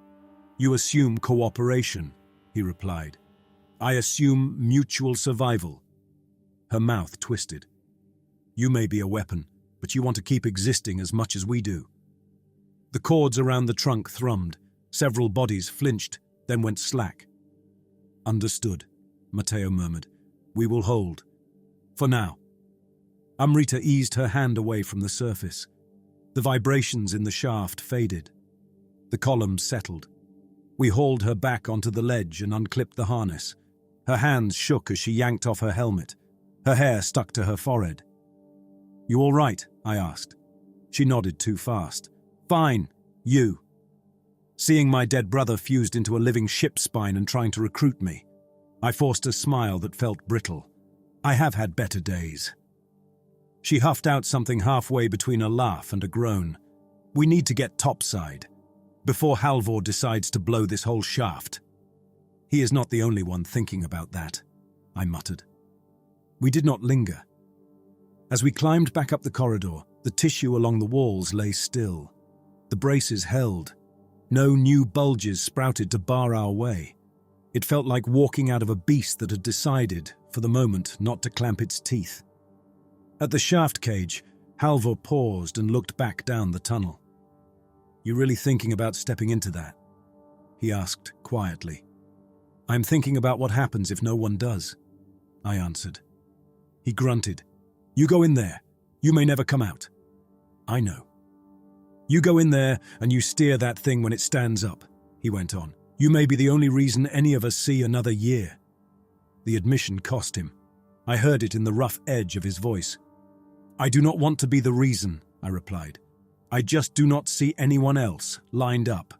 "You assume cooperation," he replied. "I assume mutual survival." Her mouth twisted. "You may be a weapon, but you want to keep existing as much as we do." The cords around the trunk thrummed. Several bodies flinched, then went slack. "Understood," Matteo murmured. "We will hold. For now." Amrita eased her hand away from the surface. The vibrations in the shaft faded. The columns settled. We hauled her back onto the ledge and unclipped the harness. Her hands shook as she yanked off her helmet. Her hair stuck to her forehead. "You all right?" I asked. She nodded too fast. "Fine. You?" Seeing my dead brother fused into a living ship spine and trying to recruit me, I forced a smile that felt brittle. "I have had better days." She huffed out something halfway between a laugh and a groan. "We need to get topside, before Halvor decides to blow this whole shaft." "He is not the only one thinking about that," I muttered. We did not linger. As we climbed back up the corridor, the tissue along the walls lay still. The braces held. No new bulges sprouted to bar our way. It felt like walking out of a beast that had decided, for the moment, not to clamp its teeth. At the shaft cage, Halvor paused and looked back down the tunnel. "You really thinking about stepping into that?" he asked quietly. "I'm thinking about what happens if no one does," I answered. He grunted. "You go in there. You may never come out." "I know." "You go in there and you steer that thing when it stands up," he went on. "You may be the only reason any of us see another year." The admission cost him. I heard it in the rough edge of his voice. "I do not want to be the reason," I replied. "I just do not see anyone else lined up."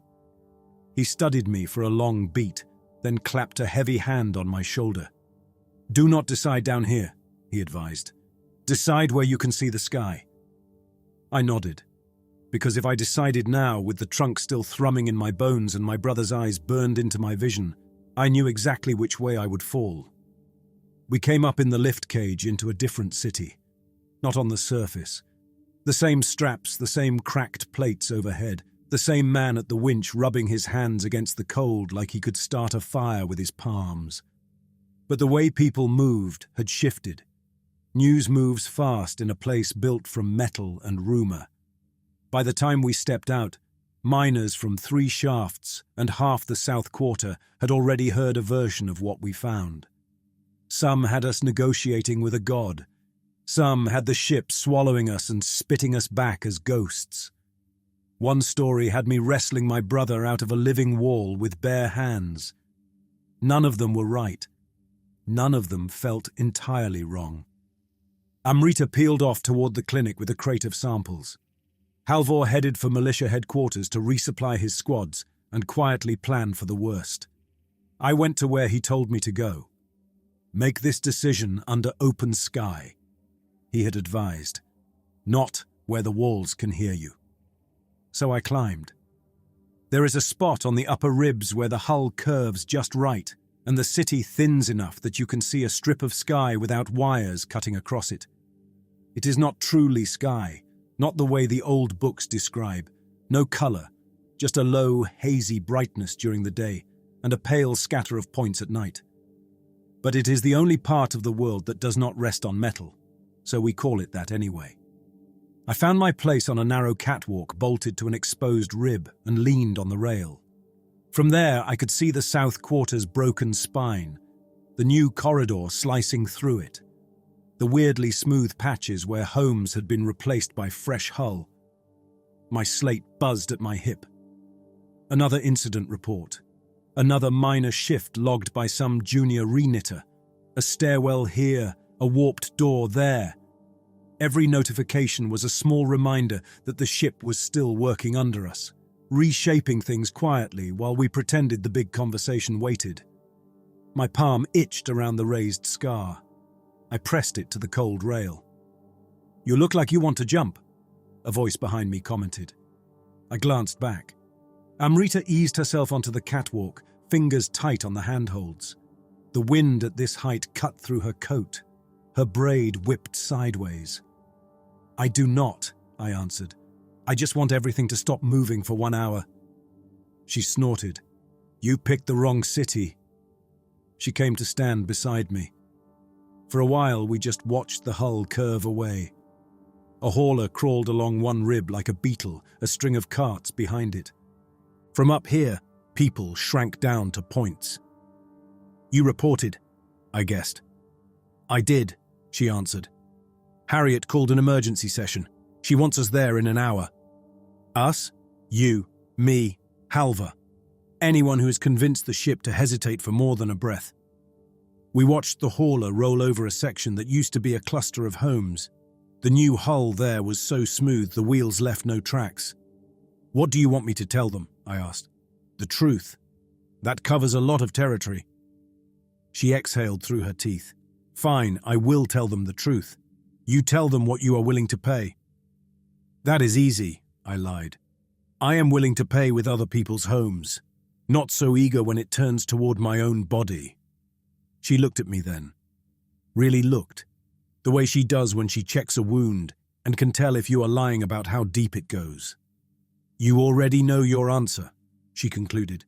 He studied me for a long beat, then clapped a heavy hand on my shoulder. "Do not decide down here," he advised. "Decide where you can see the sky." I nodded, because if I decided now, with the trunk still thrumming in my bones and my brother's eyes burned into my vision, I knew exactly which way I would fall. We came up in the lift cage into a different city. Not on the surface. The same straps, the same cracked plates overhead, the same man at the winch rubbing his hands against the cold like he could start a fire with his palms. But the way people moved had shifted. News moves fast in a place built from metal and rumor. By the time we stepped out, miners from 3 shafts and half the south quarter had already heard a version of what we found. Some had us negotiating with a god. Some had the ship swallowing us and spitting us back as ghosts. One story had me wrestling my brother out of a living wall with bare hands. None of them were right. None of them felt entirely wrong. Amrita peeled off toward the clinic with a crate of samples. Halvor headed for militia headquarters to resupply his squads and quietly plan for the worst. I went to where he told me to go. "Make this decision under open sky," he had advised, "not where the walls can hear you." So I climbed. There is a spot on the upper ribs where the hull curves just right, and the city thins enough that you can see a strip of sky without wires cutting across it. It is not truly sky, not the way the old books describe. No color, just a low, hazy brightness during the day, and a pale scatter of points at night. But it is the only part of the world that does not rest on metal, so we call it that anyway. I found my place on a narrow catwalk bolted to an exposed rib and leaned on the rail. From there, I could see the south quarter's broken spine, the new corridor slicing through it, the weirdly smooth patches where homes had been replaced by fresh hull. My slate buzzed at my hip. Another incident report. Another minor shift logged by some junior reknitter. A stairwell here, a warped door there. Every notification was a small reminder that the ship was still working under us, reshaping things quietly while we pretended the big conversation waited. My palm itched around the raised scar. I pressed it to the cold rail. "You look like you want to jump," a voice behind me commented. I glanced back. Amrita eased herself onto the catwalk, fingers tight on the handholds. The wind at this height cut through her coat. Her braid whipped sideways. "I do not," I answered. "I just want everything to stop moving for 1 hour." She snorted. "You picked the wrong city." She came to stand beside me. For a while, we just watched the hull curve away. A hauler crawled along one rib like a beetle, a string of carts behind it. From up here, people shrank down to points. "You reported," I guessed. "I did," she answered. "Harriet called an emergency session. She wants us there in an hour." "Us? You, me, Halva. Anyone who has convinced the ship to hesitate for more than a breath." We watched the hauler roll over a section that used to be a cluster of homes. The new hull there was so smooth the wheels left no tracks. "What do you want me to tell them?" I asked. "The truth. That covers a lot of territory." She exhaled through her teeth. "Fine, I will tell them the truth. You tell them what you are willing to pay." "That is easy," I lied. "I am willing to pay with other people's homes. Not so eager when it turns toward my own body." She looked at me then. Really looked. The way she does when she checks a wound and can tell if you are lying about how deep it goes. "You already know your answer," she concluded.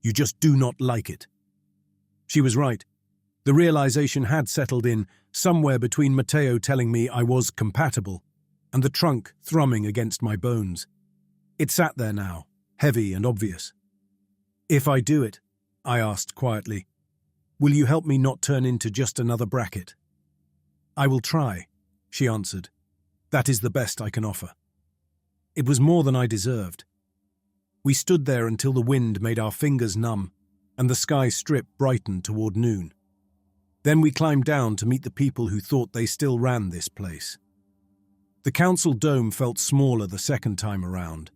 "You just do not like it." She was right. The realization had settled in somewhere between Matteo telling me I was compatible and the trunk thrumming against my bones. It sat there now, heavy and obvious. "If I do it," I asked quietly, "will you help me not turn into just another bracket?" "I will try," she answered. "That is the best I can offer." It was more than I deserved. We stood there until the wind made our fingers numb and the sky strip brightened toward noon. Then we climbed down to meet the people who thought they still ran this place. The council dome felt smaller the second time around.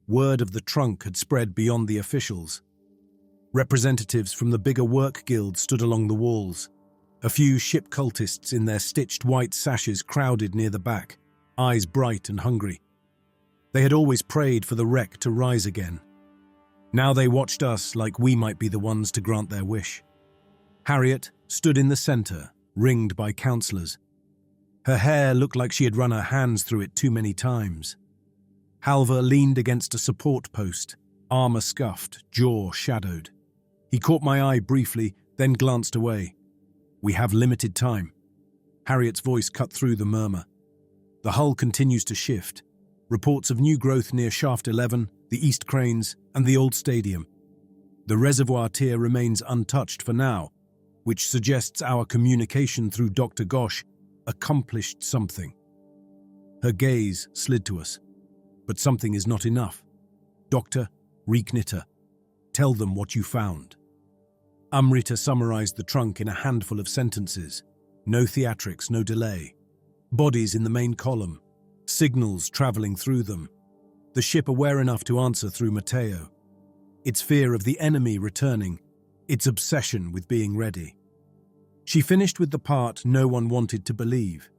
Word of the trunk had spread beyond the officials. Representatives from the bigger work guild stood along the walls. A few ship cultists in their stitched white sashes crowded near the back, eyes bright and hungry. They had always prayed for the wreck to rise again. Now they watched us like we might be the ones to grant their wish. Harriet stood in the center, ringed by councillors. Her hair looked like she had run her hands through it too many times. Halva leaned against a support post, armor scuffed, jaw shadowed. He caught my eye briefly, then glanced away. "We have limited time." Harriet's voice cut through the murmur. "The hull continues to shift. Reports of new growth near Shaft 11, the East Cranes, and the old stadium. The reservoir tier remains untouched for now, which suggests our communication through Dr. Gosh accomplished something." Her gaze slid to us. "But something is not enough. Doctor, reknitter, tell them what you found." Amrita summarized the trunk in a handful of sentences. No theatrics, no delay. Bodies in the main column. Signals traveling through them. The ship aware enough to answer through Matteo. Its fear of the enemy returning. Its obsession with being ready. She finished with the part no one wanted to believe.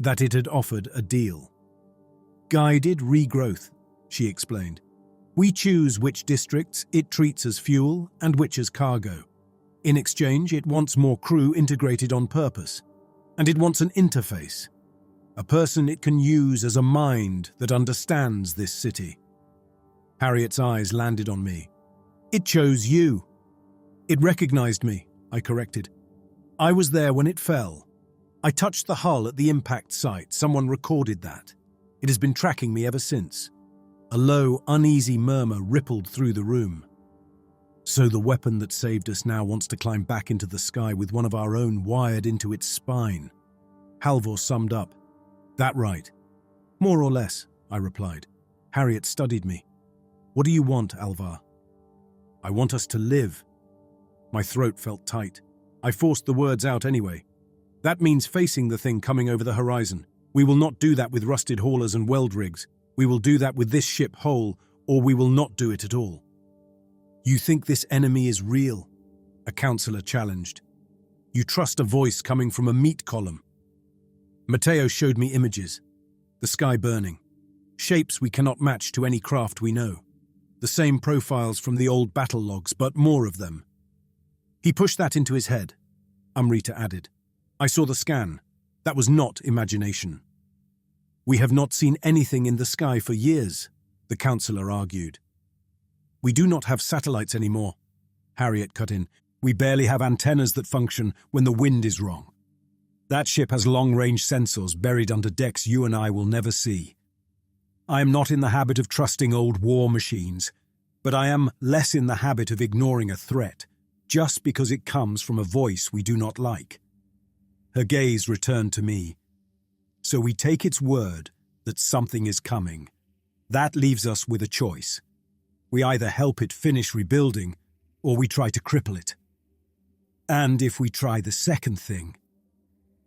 That it had offered a deal. "Guided regrowth," she explained. "We choose which districts it treats as fuel and which as cargo. In exchange, it wants more crew integrated on purpose. And it wants an interface. A person it can use as a mind that understands this city." Harriet's eyes landed on me. "It chose you." "It recognized me," I corrected. "I was there when it fell. I touched the hull at the impact site. Someone recorded that." It has been tracking me ever since. A low, uneasy murmur rippled through the room. So the weapon that saved us now wants to climb back into the sky with one of our own wired into its spine. Halvor summed up. That right. More or less, I replied. Harriet studied me. What do you want, Alvar? I want us to live. My throat felt tight. I forced the words out anyway. That means facing the thing coming over the horizon. We will not do that with rusted haulers and weld rigs. We will do that with this ship whole, or we will not do it at all. You think this enemy is real? A counselor challenged. You trust a voice coming from a meat column. Matteo showed me images. The sky burning. Shapes we cannot match to any craft we know. The same profiles from the old battle logs, but more of them. He pushed that into his head, Amrita added. I saw the scan. That was not imagination. We have not seen anything in the sky for years, the counselor argued. We do not have satellites anymore, Harriet cut in. We barely have antennas that function when the wind is wrong. That ship has long-range sensors buried under decks you and I will never see. I am not in the habit of trusting old war machines, but I am less in the habit of ignoring a threat, just because it comes from a voice we do not like. Her gaze returned to me. So we take its word that something is coming. That leaves us with a choice. We either help it finish rebuilding, or we try to cripple it. And if we try the second thing...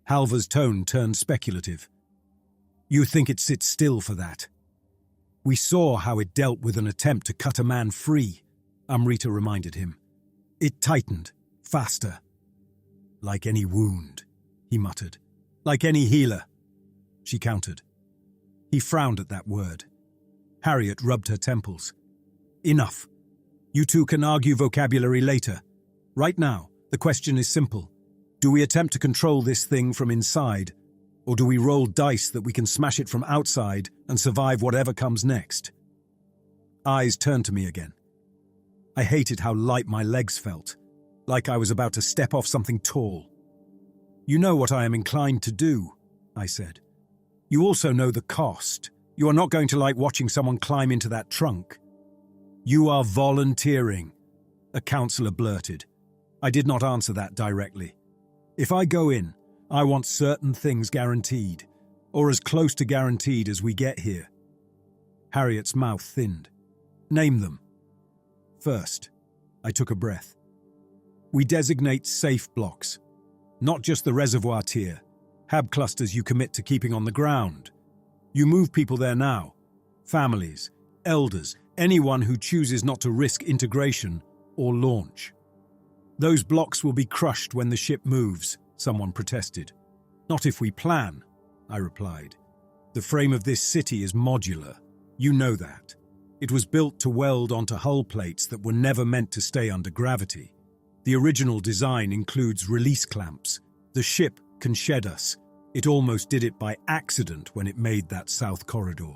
Halvar's tone turned speculative. You think it sits still for that? We saw how it dealt with an attempt to cut a man free, Amrita reminded him. It tightened, faster. Like any wound, he muttered. Like any healer, she countered. He frowned at that word. Harriet rubbed her temples. Enough. You two can argue vocabulary later. Right now, the question is simple. Do we attempt to control this thing from inside, or do we roll dice that we can smash it from outside and survive whatever comes next? Eyes turned to me again. I hated how light my legs felt, like I was about to step off something tall. You know what I am inclined to do, I said. You also know the cost. You are not going to like watching someone climb into that trunk. You are volunteering, a counselor blurted. I did not answer that directly. If I go in, I want certain things guaranteed, or as close to guaranteed as we get here. Harriet's mouth thinned. Name them. First, I took a breath. We designate safe blocks, not just the reservoir tier, hab clusters you commit to keeping on the ground. You move people there now, families, elders, anyone who chooses not to risk integration or launch. Those blocks will be crushed when the ship moves, someone protested. Not if we plan, I replied. The frame of this city is modular. You know that. It was built to weld onto hull plates that were never meant to stay under gravity. The original design includes release clamps. The ship can shed us. It almost did it by accident when it made that south corridor.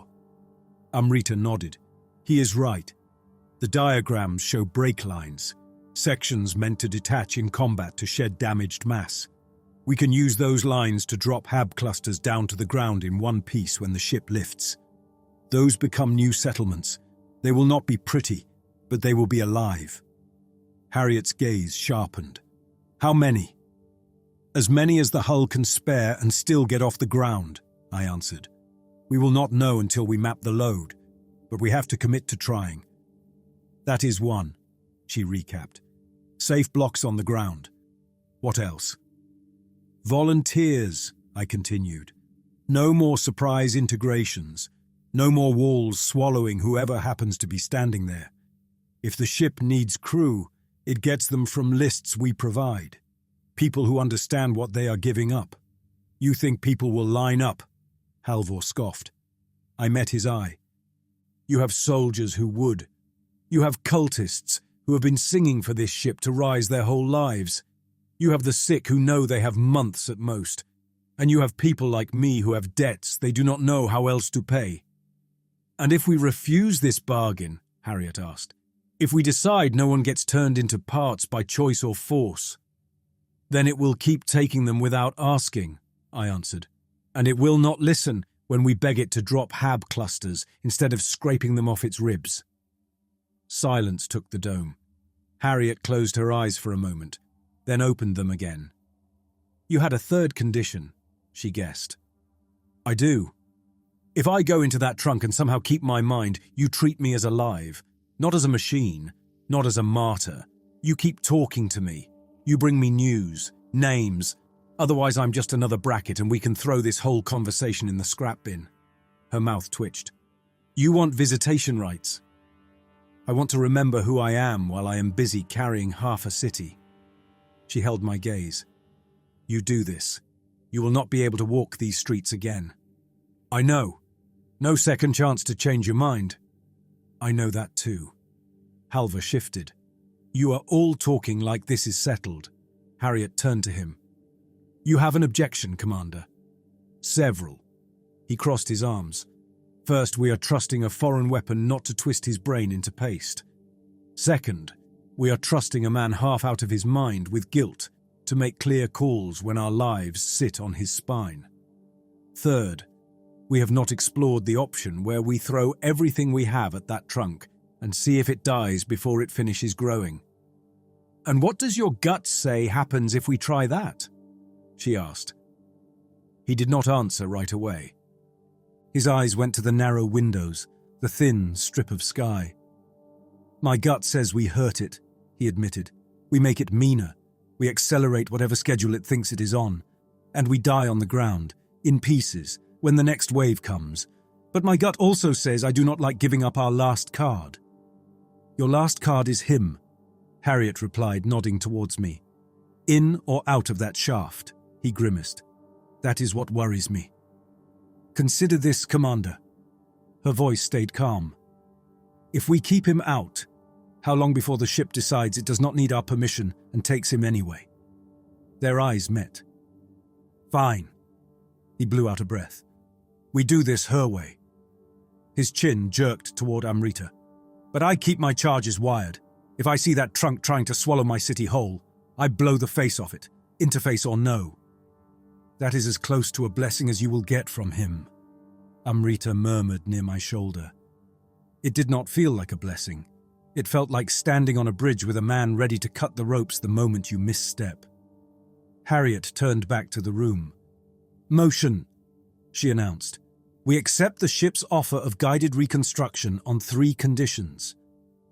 Amrita nodded. He is right. The diagrams show brake lines. Sections meant to detach in combat to shed damaged mass. We can use those lines to drop hab clusters down to the ground in one piece when the ship lifts. Those become new settlements. They will not be pretty, but they will be alive. Harriet's gaze sharpened. How many? As many as the hull can spare and still get off the ground, I answered. We will not know until we map the load, but we have to commit to trying. That is one, she recapped. Safe blocks on the ground. What else? Volunteers, I continued. No more surprise integrations. No more walls swallowing whoever happens to be standing there. If the ship needs crew, it gets them from lists we provide. People who understand what they are giving up. You think people will line up? Halvor scoffed. I met his eye. You have soldiers who would. You have cultists who have been singing for this ship to rise their whole lives. You have the sick who know they have months at most. And you have people like me who have debts they do not know how else to pay. And if we refuse this bargain, Harriet asked, if we decide no one gets turned into parts by choice or force, then it will keep taking them without asking, I answered. And it will not listen when we beg it to drop hab clusters instead of scraping them off its ribs. Silence took the dome. Harriet closed her eyes for a moment, then opened them again. "You had a third condition," she guessed. "I do. If I go into that trunk and somehow keep my mind, you treat me as alive, not as a machine, not as a martyr. You keep talking to me. You bring me news, names. Otherwise, I'm just another bracket and we can throw this whole conversation in the scrap bin." Her mouth twitched. "You want visitation rights. I want to remember who I am while I am busy carrying half a city." She held my gaze. "You do this. You will not be able to walk these streets again." "I know. No second chance to change your mind." "I know that too." Halvar shifted. "You are all talking like this is settled." Harriet turned to him. "You have an objection, Commander?" "Several." He crossed his arms. "First, we are trusting a foreign weapon not to twist his brain into paste. Second, we are trusting a man half out of his mind with guilt to make clear calls when our lives sit on his spine. Third, we have not explored the option where we throw everything we have at that trunk and see if it dies before it finishes growing." "And what does your gut say happens if we try that?" she asked. He did not answer right away. His eyes went to the narrow windows, the thin strip of sky. "My gut says we hurt it," he admitted. "We make it meaner. We accelerate whatever schedule it thinks it is on. And we die on the ground, in pieces, when the next wave comes. But my gut also says I do not like giving up our last card." "Your last card is him," Harriet replied, nodding towards me. "In or out of that shaft," he grimaced. "That is what worries me." "Consider this, Commander." Her voice stayed calm. "If we keep him out, how long before the ship decides it does not need our permission and takes him anyway?" Their eyes met. "Fine." He blew out a breath. "We do this her way." His chin jerked toward Amrita. "But I keep my charges wired. If I see that trunk trying to swallow my city whole, I blow the face off it, interface or no." "That is as close to a blessing as you will get from him," Amrita murmured near my shoulder. It did not feel like a blessing. It felt like standing on a bridge with a man ready to cut the ropes the moment you misstep. Harriet turned back to the room. "Motion," she announced. "We accept the ship's offer of guided reconstruction on 3 conditions.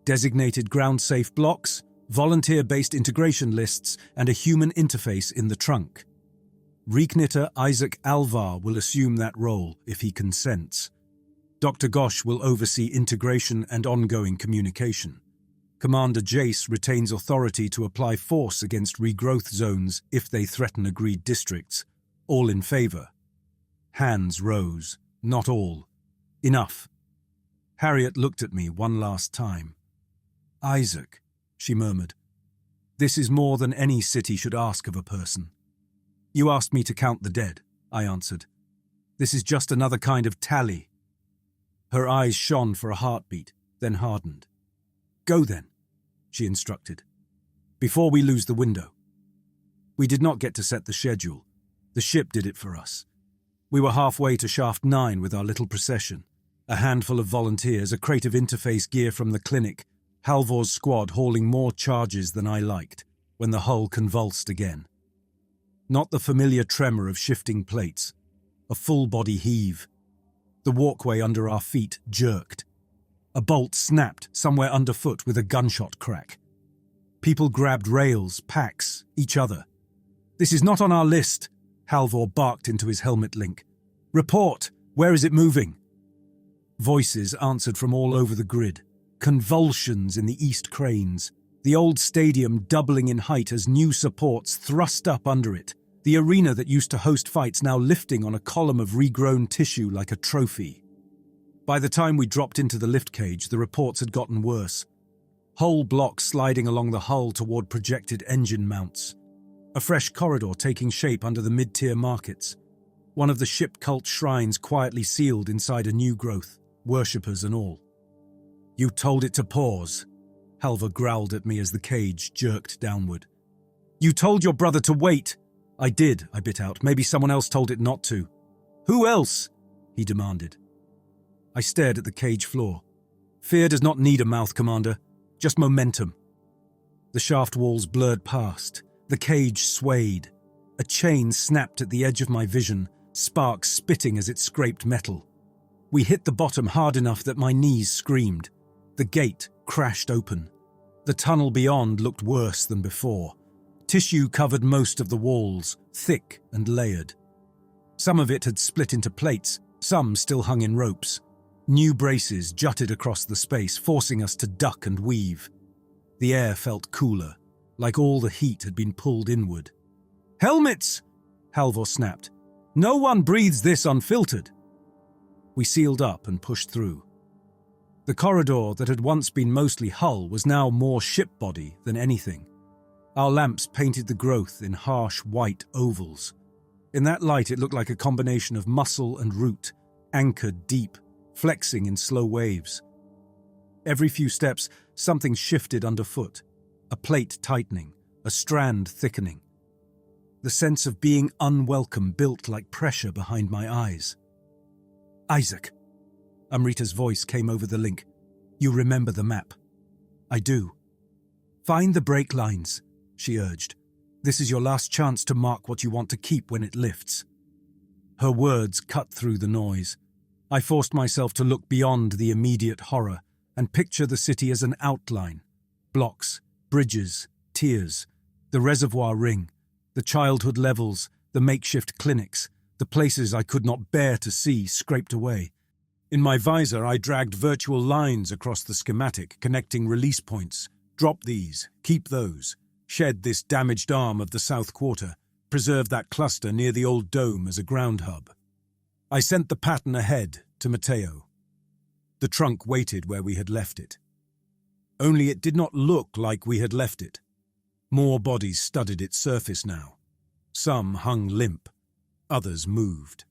Designated ground-safe blocks, volunteer-based integration lists, and a human interface in the trunk. Reknitter Isaac Alvar will assume that role if he consents. Dr. Gosh will oversee integration and ongoing communication. Commander Jace retains authority to apply force against regrowth zones if they threaten agreed districts. All in favor." Hands rose. Not all. "Enough." Harriet looked at me one last time. "Isaac," she murmured. "This is more than any city should ask of a person." "You asked me to count the dead," I answered. "This is just another kind of tally." Her eyes shone for a heartbeat, then hardened. "Go then," she instructed. "Before we lose the window." We did not get to set the schedule. The ship did it for us. We were halfway to Shaft 9 with our little procession. A handful of volunteers, a crate of interface gear from the clinic, Halvor's squad hauling more charges than I liked, when the hull convulsed again. Not the familiar tremor of shifting plates. A full-body heave. The walkway under our feet jerked. A bolt snapped somewhere underfoot with a gunshot crack. People grabbed rails, packs, each other. "This is not on our list," Halvor barked into his helmet link. "Report! Where is it moving?" Voices answered from all over the grid. Convulsions in the east cranes. The old stadium doubling in height as new supports thrust up under it. The arena that used to host fights now lifting on a column of regrown tissue like a trophy. By the time we dropped into the lift cage, the reports had gotten worse. Whole blocks sliding along the hull toward projected engine mounts. A fresh corridor taking shape under the mid-tier markets. One of the ship cult shrines quietly sealed inside a new growth, worshippers and all. "You told it to pause," Halvar growled at me as the cage jerked downward. "You told your brother to wait." "I did," I bit out. "Maybe someone else told it not to." "Who else?" he demanded. I stared at the cage floor. Fear does not need a mouth, Commander, just momentum. The shaft walls blurred past. The cage swayed. A chain snapped at the edge of my vision, sparks spitting as it scraped metal. We hit the bottom hard enough that my knees screamed. The gate crashed open. The tunnel beyond looked worse than before. Tissue covered most of the walls, thick and layered. Some of it had split into plates, some still hung in ropes. New braces jutted across the space, forcing us to duck and weave. The air felt cooler, like all the heat had been pulled inward. "Helmets!" Halvor snapped. "No one breathes this unfiltered." We sealed up and pushed through. The corridor that had once been mostly hull was now more ship body than anything. Our lamps painted the growth in harsh white ovals. In that light it looked like a combination of muscle and root, anchored deep, flexing in slow waves. Every few steps, something shifted underfoot, a plate tightening, a strand thickening. The sense of being unwelcome built like pressure behind my eyes. "Isaac," Amrita's voice came over the link. "You remember the map?" "I do." "Find the break lines," she urged. "This is your last chance to mark what you want to keep when it lifts." Her words cut through the noise. I forced myself to look beyond the immediate horror and picture the city as an outline. Blocks, bridges, tiers, the reservoir ring, the childhood levels, the makeshift clinics, the places I could not bear to see scraped away. In my visor, I dragged virtual lines across the schematic, connecting release points. Drop these, keep those, shed this damaged arm of the South Quarter, preserve that cluster near the old dome as a ground hub. I sent the pattern ahead to Matteo. The trunk waited where we had left it. Only it did not look like we had left it. More bodies studded its surface now. Some hung limp, others moved.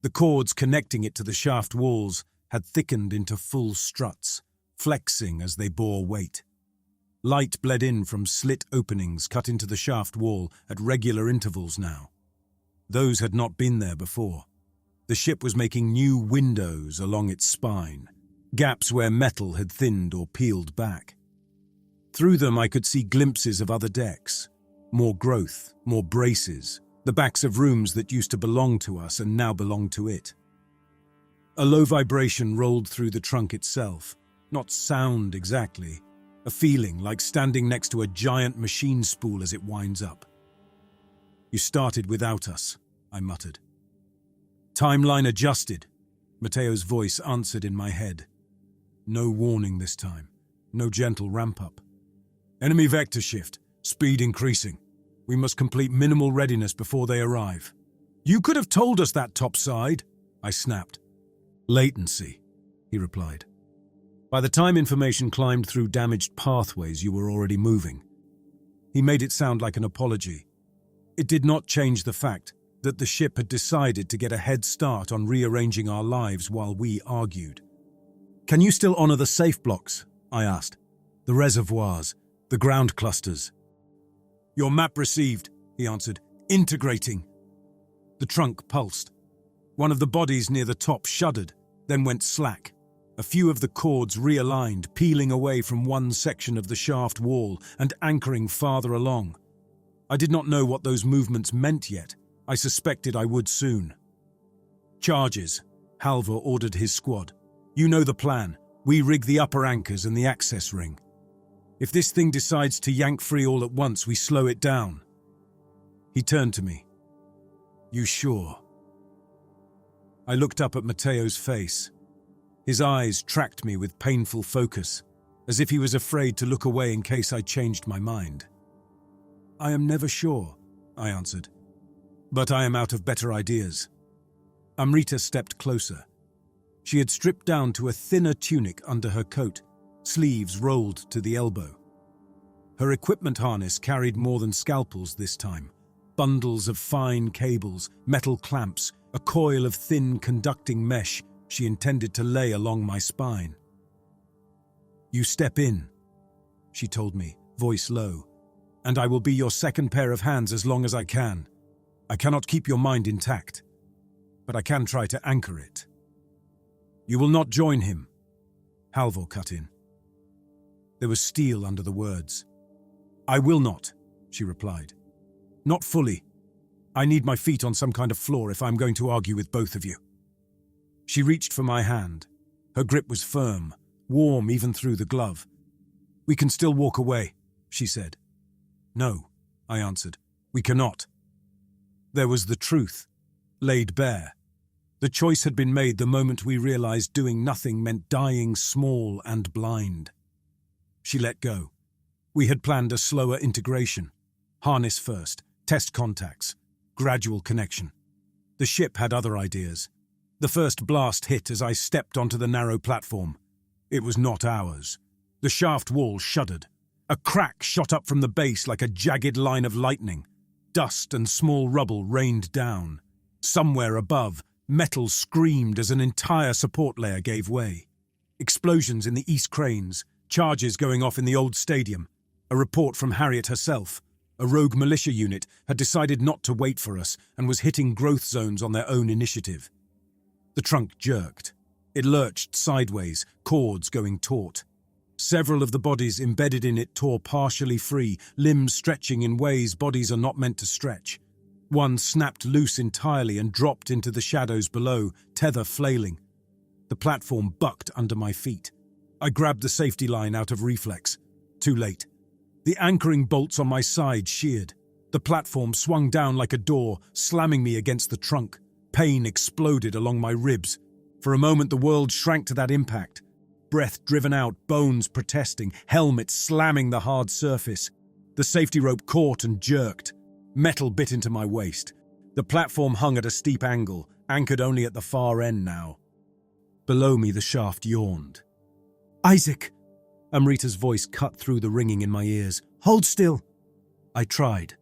The cords connecting it to the shaft walls had thickened into full struts, flexing as they bore weight. Light bled in from slit openings cut into the shaft wall at regular intervals now. Those had not been there before. The ship was making new windows along its spine, gaps where metal had thinned or peeled back. Through them I could see glimpses of other decks, more growth, more braces, the backs of rooms that used to belong to us and now belonged to it. A low vibration rolled through the trunk itself, not sound exactly, a feeling like standing next to a giant machine spool as it winds up. "You started without us," I muttered. "Timeline adjusted," Matteo's voice answered in my head. No warning this time, no gentle ramp-up. "Enemy vector shift, speed increasing. We must complete minimal readiness before they arrive." "You could have told us that topside," I snapped. "Latency," he replied. "By the time information climbed through damaged pathways, you were already moving." He made it sound like an apology. It did not change the fact that the ship had decided to get a head start on rearranging our lives while we argued. "Can you still honor the safe blocks?" I asked. "The reservoirs, the ground clusters." "Your map received," he answered. "Integrating." The trunk pulsed. One of the bodies near the top shuddered, then went slack. A few of the cords realigned, peeling away from one section of the shaft wall and anchoring farther along. I did not know what those movements meant yet. I suspected I would soon. "Charges," Halvor ordered his squad. "You know the plan. We rig the upper anchors and the access ring. If this thing decides to yank free all at once, we slow it down." He turned to me. "You sure?" I looked up at Matteo's face. His eyes tracked me with painful focus, as if he was afraid to look away in case I changed my mind. "I am never sure," I answered. "But I am out of better ideas." Amrita stepped closer. She had stripped down to a thinner tunic under her coat, sleeves rolled to the elbow. Her equipment harness carried more than scalpels this time. Bundles of fine cables, metal clamps, a coil of thin conducting mesh she intended to lay along my spine. "You step in," she told me, voice low, "and I will be your second pair of hands as long as I can. I cannot keep your mind intact, but I can try to anchor it." You will not join him, Halvor cut in. There was steel under the words. I will not, she replied. Not fully. I need my feet on some kind of floor if I'm going to argue with both of you. She reached for my hand. Her grip was firm, warm even through the glove. We can still walk away, she said. No, I answered. We cannot. There was the truth, laid bare. The choice had been made the moment we realized doing nothing meant dying small and blind. She let go. We had planned a slower integration. Harness first, test contacts, gradual connection. The ship had other ideas. The first blast hit as I stepped onto the narrow platform. It was not ours. The shaft wall shuddered. A crack shot up from the base like a jagged line of lightning. Dust and small rubble rained down. Somewhere above, metal screamed as an entire support layer gave way. Explosions in the east cranes, charges going off in the old stadium. A report from Harriet herself. A rogue militia unit had decided not to wait for us and was hitting growth zones on their own initiative. The trunk jerked. It lurched sideways, cords going taut. Several of the bodies embedded in it tore partially free, limbs stretching in ways bodies are not meant to stretch. One snapped loose entirely and dropped into the shadows below, tether flailing. The platform bucked under my feet. I grabbed the safety line out of reflex. Too late. The anchoring bolts on my side sheared. The platform swung down like a door, slamming me against the trunk. Pain exploded along my ribs. For a moment the world shrank to that impact. Breath driven out, bones protesting, helmet slamming the hard surface. The safety rope caught and jerked. Metal bit into my waist. The platform hung at a steep angle, anchored only at the far end now. Below me the shaft yawned. Isaac! Amrita's voice cut through the ringing in my ears. Hold still! I tried.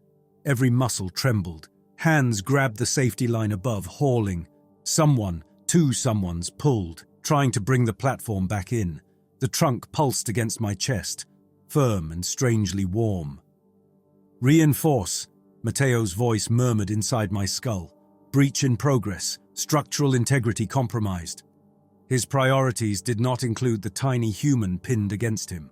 Every muscle trembled. Hands grabbed the safety line above, hauling. Someone, two someones, pulled, trying to bring the platform back in. The trunk pulsed against my chest, firm and strangely warm. Reinforce, Matteo's voice murmured inside my skull. Breach in progress, structural integrity compromised. His priorities did not include the tiny human pinned against him.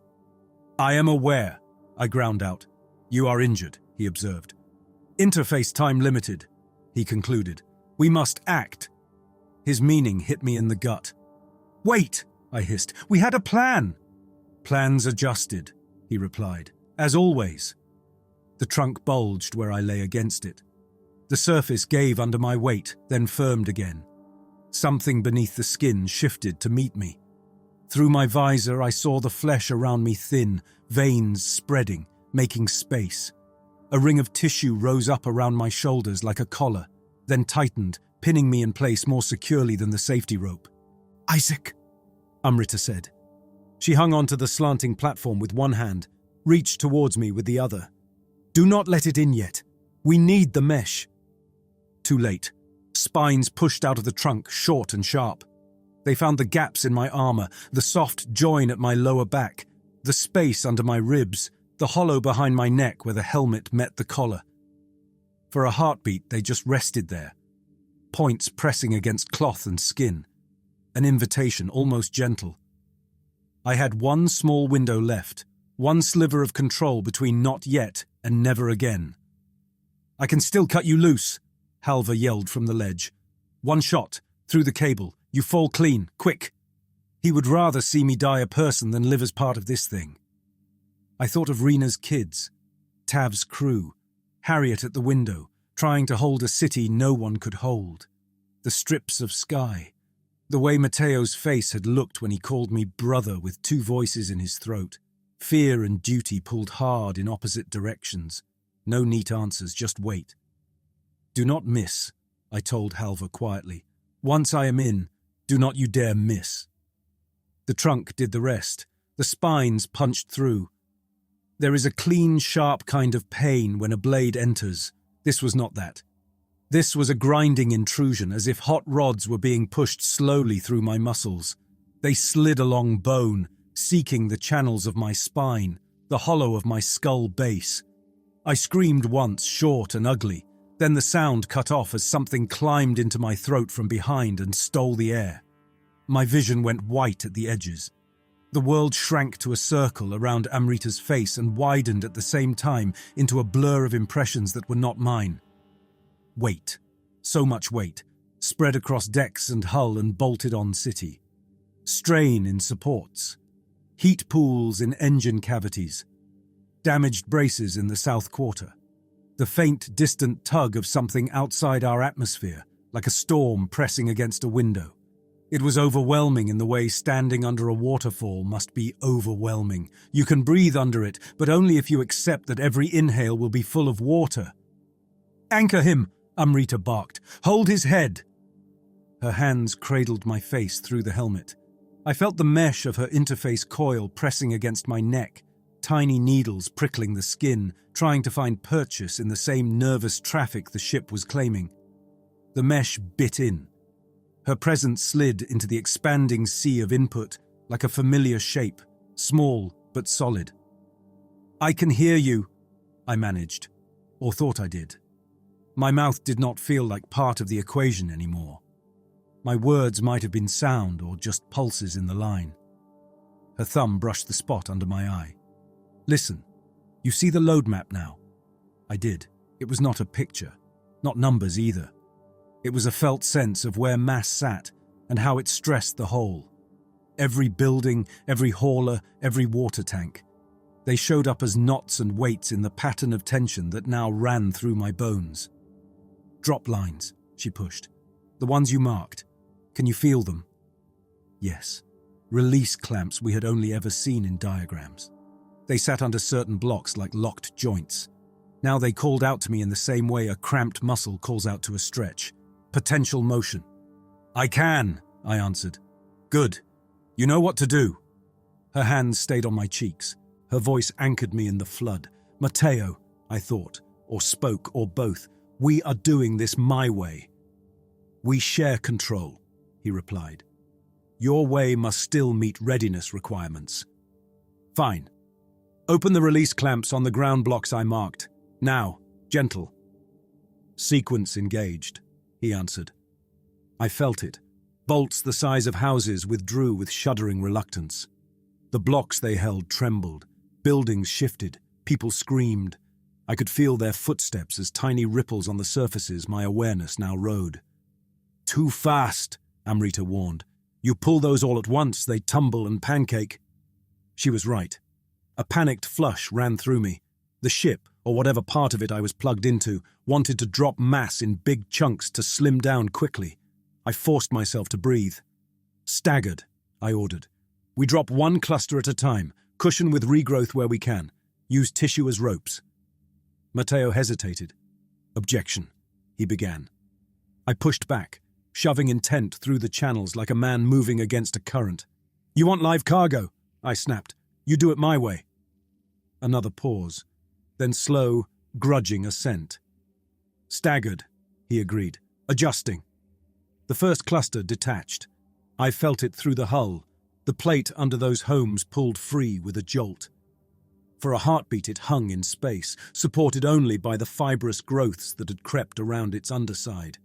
I am aware, I ground out. You are injured, he observed. Interface time limited, he concluded. We must act. His meaning hit me in the gut. Wait, I hissed. We had a plan. Plans adjusted, he replied. As always. The trunk bulged where I lay against it. The surface gave under my weight, then firmed again. Something beneath the skin shifted to meet me. Through my visor, I saw the flesh around me thin, veins spreading, making space. A ring of tissue rose up around my shoulders like a collar, then tightened, pinning me in place more securely than the safety rope. Isaac, Amrita said. She hung onto the slanting platform with one hand, reached towards me with the other. Do not let it in yet. We need the mesh. Too late. Spines pushed out of the trunk, short and sharp. They found the gaps in my armor, the soft join at my lower back, the space under my ribs, the hollow behind my neck where the helmet met the collar. For a heartbeat, they just rested there, points pressing against cloth and skin. An invitation, almost gentle. I had one small window left, one sliver of control between not yet and never again. I can still cut you loose, Halvor yelled from the ledge. One shot, through the cable, you fall clean, quick. He would rather see me die a person than live as part of this thing. I thought of Rena's kids, Tav's crew, Harriet at the window, trying to hold a city no one could hold. The strips of sky, the way Matteo's face had looked when he called me brother with two voices in his throat. Fear and duty pulled hard in opposite directions. No neat answers, just wait. Do not miss, I told Halvor quietly. Once I am in, do not you dare miss. The trunk did the rest. The spines punched through. There is a clean, sharp kind of pain when a blade enters. This was not that. This was a grinding intrusion, as if hot rods were being pushed slowly through my muscles. They slid along bone, seeking the channels of my spine, the hollow of my skull base. I screamed once, short and ugly. Then the sound cut off as something climbed into my throat from behind and stole the air. My vision went white at the edges. The world shrank to a circle around Amrita's face and widened at the same time into a blur of impressions that were not mine. Weight. So much weight, spread across decks and hull and bolted on city. Strain in supports. Heat pools in engine cavities. Damaged braces in the south quarter. The faint, distant tug of something outside our atmosphere, like a storm pressing against a window. It was overwhelming in the way standing under a waterfall must be overwhelming. You can breathe under it, but only if you accept that every inhale will be full of water. "Anchor him!" Amrita barked. "Hold his head!" Her hands cradled my face through the helmet. I felt the mesh of her interface coil pressing against my neck, tiny needles prickling the skin, trying to find purchase in the same nervous traffic the ship was claiming. The mesh bit in. Her presence slid into the expanding sea of input, like a familiar shape, small but solid. "I can hear you," I managed, or thought I did. My mouth did not feel like part of the equation anymore. My words might have been sound or just pulses in the line. Her thumb brushed the spot under my eye. "Listen, you see the load map now?" I did. It was not a picture, not numbers either. It was a felt sense of where mass sat and how it stressed the whole. Every building, every hauler, every water tank. They showed up as knots and weights in the pattern of tension that now ran through my bones. "Drop lines," she pushed. "The ones you marked. Can you feel them?" Yes. Release clamps we had only ever seen in diagrams. They sat under certain blocks like locked joints. Now they called out to me in the same way a cramped muscle calls out to a stretch. Potential motion. "I can," I answered. "Good. You know what to do." Her hands stayed on my cheeks. Her voice anchored me in the flood. "Matteo," I thought, or spoke, or both. "We are doing this my way." "We share control," he replied. "Your way must still meet readiness requirements." "Fine. Open the release clamps on the ground blocks I marked. Now, gentle." "Sequence engaged," he answered. I felt it. Bolts the size of houses withdrew with shuddering reluctance. The blocks they held trembled. Buildings shifted. People screamed. I could feel their footsteps as tiny ripples on the surfaces my awareness now rode. "Too fast," Amrita warned. "You pull those all at once, they tumble and pancake." She was right. A panicked flush ran through me. The ship, or whatever part of it I was plugged into, wanted to drop mass in big chunks to slim down quickly. I forced myself to breathe. "Staggered," I ordered. "We drop one cluster at a time, cushion with regrowth where we can. Use tissue as ropes." Matteo hesitated. "Objection," he began. I pushed back, shoving intent through the channels like a man moving against a current. "You want live cargo?" I snapped. "You do it my way." Another pause, then slow, grudging assent. "Staggered," he agreed, adjusting. The first cluster detached. I felt it through the hull. The plate under those homes pulled free with a jolt. For a heartbeat it hung in space, supported only by the fibrous growths that had crept around its underside.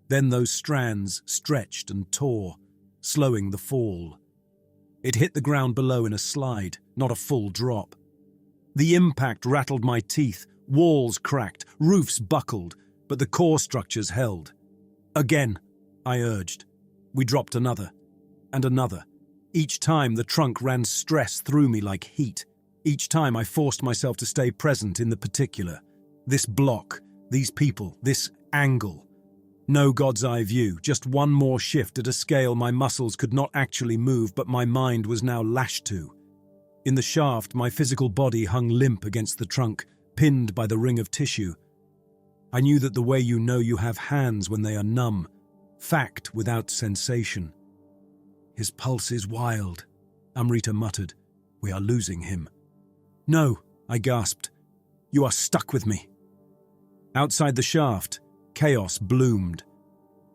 Then those strands stretched and tore, slowing the fall. It hit the ground below in a slide, not a full drop. The impact rattled my teeth, walls cracked, roofs buckled, but the core structures held. "Again," I urged. We dropped another, and another. Each time the trunk ran stress through me like heat. Each time I forced myself to stay present in the particular. This block, these people, this angle. No God's eye view, just one more shift at a scale my muscles could not actually move, but my mind was now lashed to. In the shaft, my physical body hung limp against the trunk, pinned by the ring of tissue. I knew that the way you know you have hands when they are numb, fact without sensation. "His pulse is wild," Amrita muttered. "We are losing him." "No," I gasped. "You are stuck with me." Outside the shaft, chaos bloomed.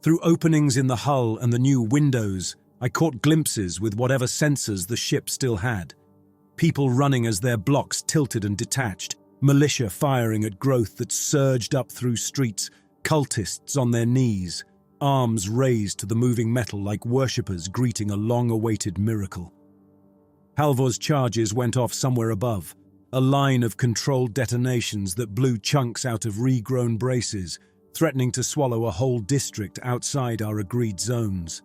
Through openings in the hull and the new windows, I caught glimpses with whatever sensors the ship still had. People running as their blocks tilted and detached, militia firing at growth that surged up through streets, cultists on their knees. arms raised to the moving metal like worshippers greeting a long-awaited miracle. Halvor's charges went off somewhere above, a line of controlled detonations that blew chunks out of regrown braces, threatening to swallow a whole district outside our agreed zones.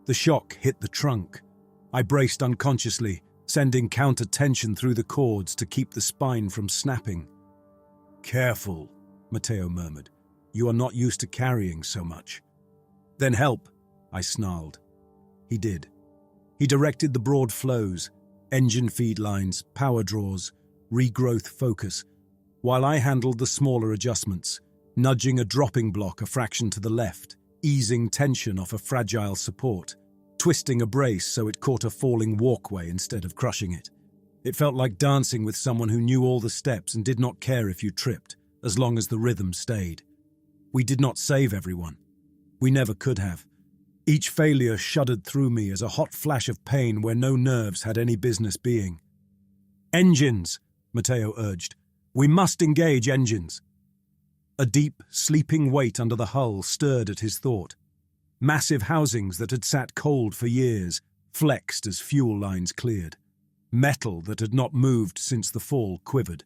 The shock hit the trunk. I braced unconsciously, sending counter-tension through the cords to keep the spine from snapping. "Careful," Matteo murmured. "You are not used to carrying so much." "Then help," I snarled. He did. He directed the broad flows, engine feed lines, power draws, regrowth focus, while I handled the smaller adjustments, nudging a dropping block a fraction to the left, easing tension off a fragile support, twisting a brace so it caught a falling walkway instead of crushing it. It felt like dancing with someone who knew all the steps and did not care if you tripped, as long as the rhythm stayed. We did not save everyone. We never could have. Each failure shuddered through me as a hot flash of pain where no nerves had any business being. "Engines," Matteo urged. "We must engage engines." A deep, sleeping weight under the hull stirred at his thought. Massive housings that had sat cold for years flexed as fuel lines cleared. Metal that had not moved since the fall quivered.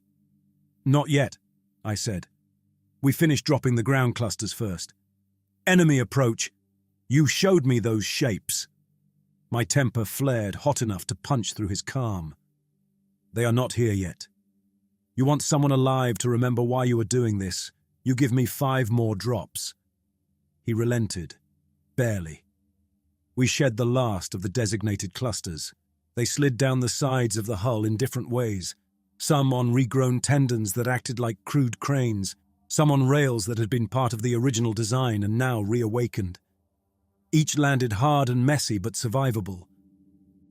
"Not yet," I said. "We finished dropping the ground clusters first." "Enemy approach. You showed me those shapes." My temper flared hot enough to punch through his calm. "They are not here yet. You want someone alive to remember why you are doing this. You give me 5 more drops." He relented. Barely. We shed the last of the designated clusters. They slid down the sides of the hull in different ways, some on regrown tendons that acted like crude cranes, some on rails that had been part of the original design and now reawakened. Each landed hard and messy but survivable.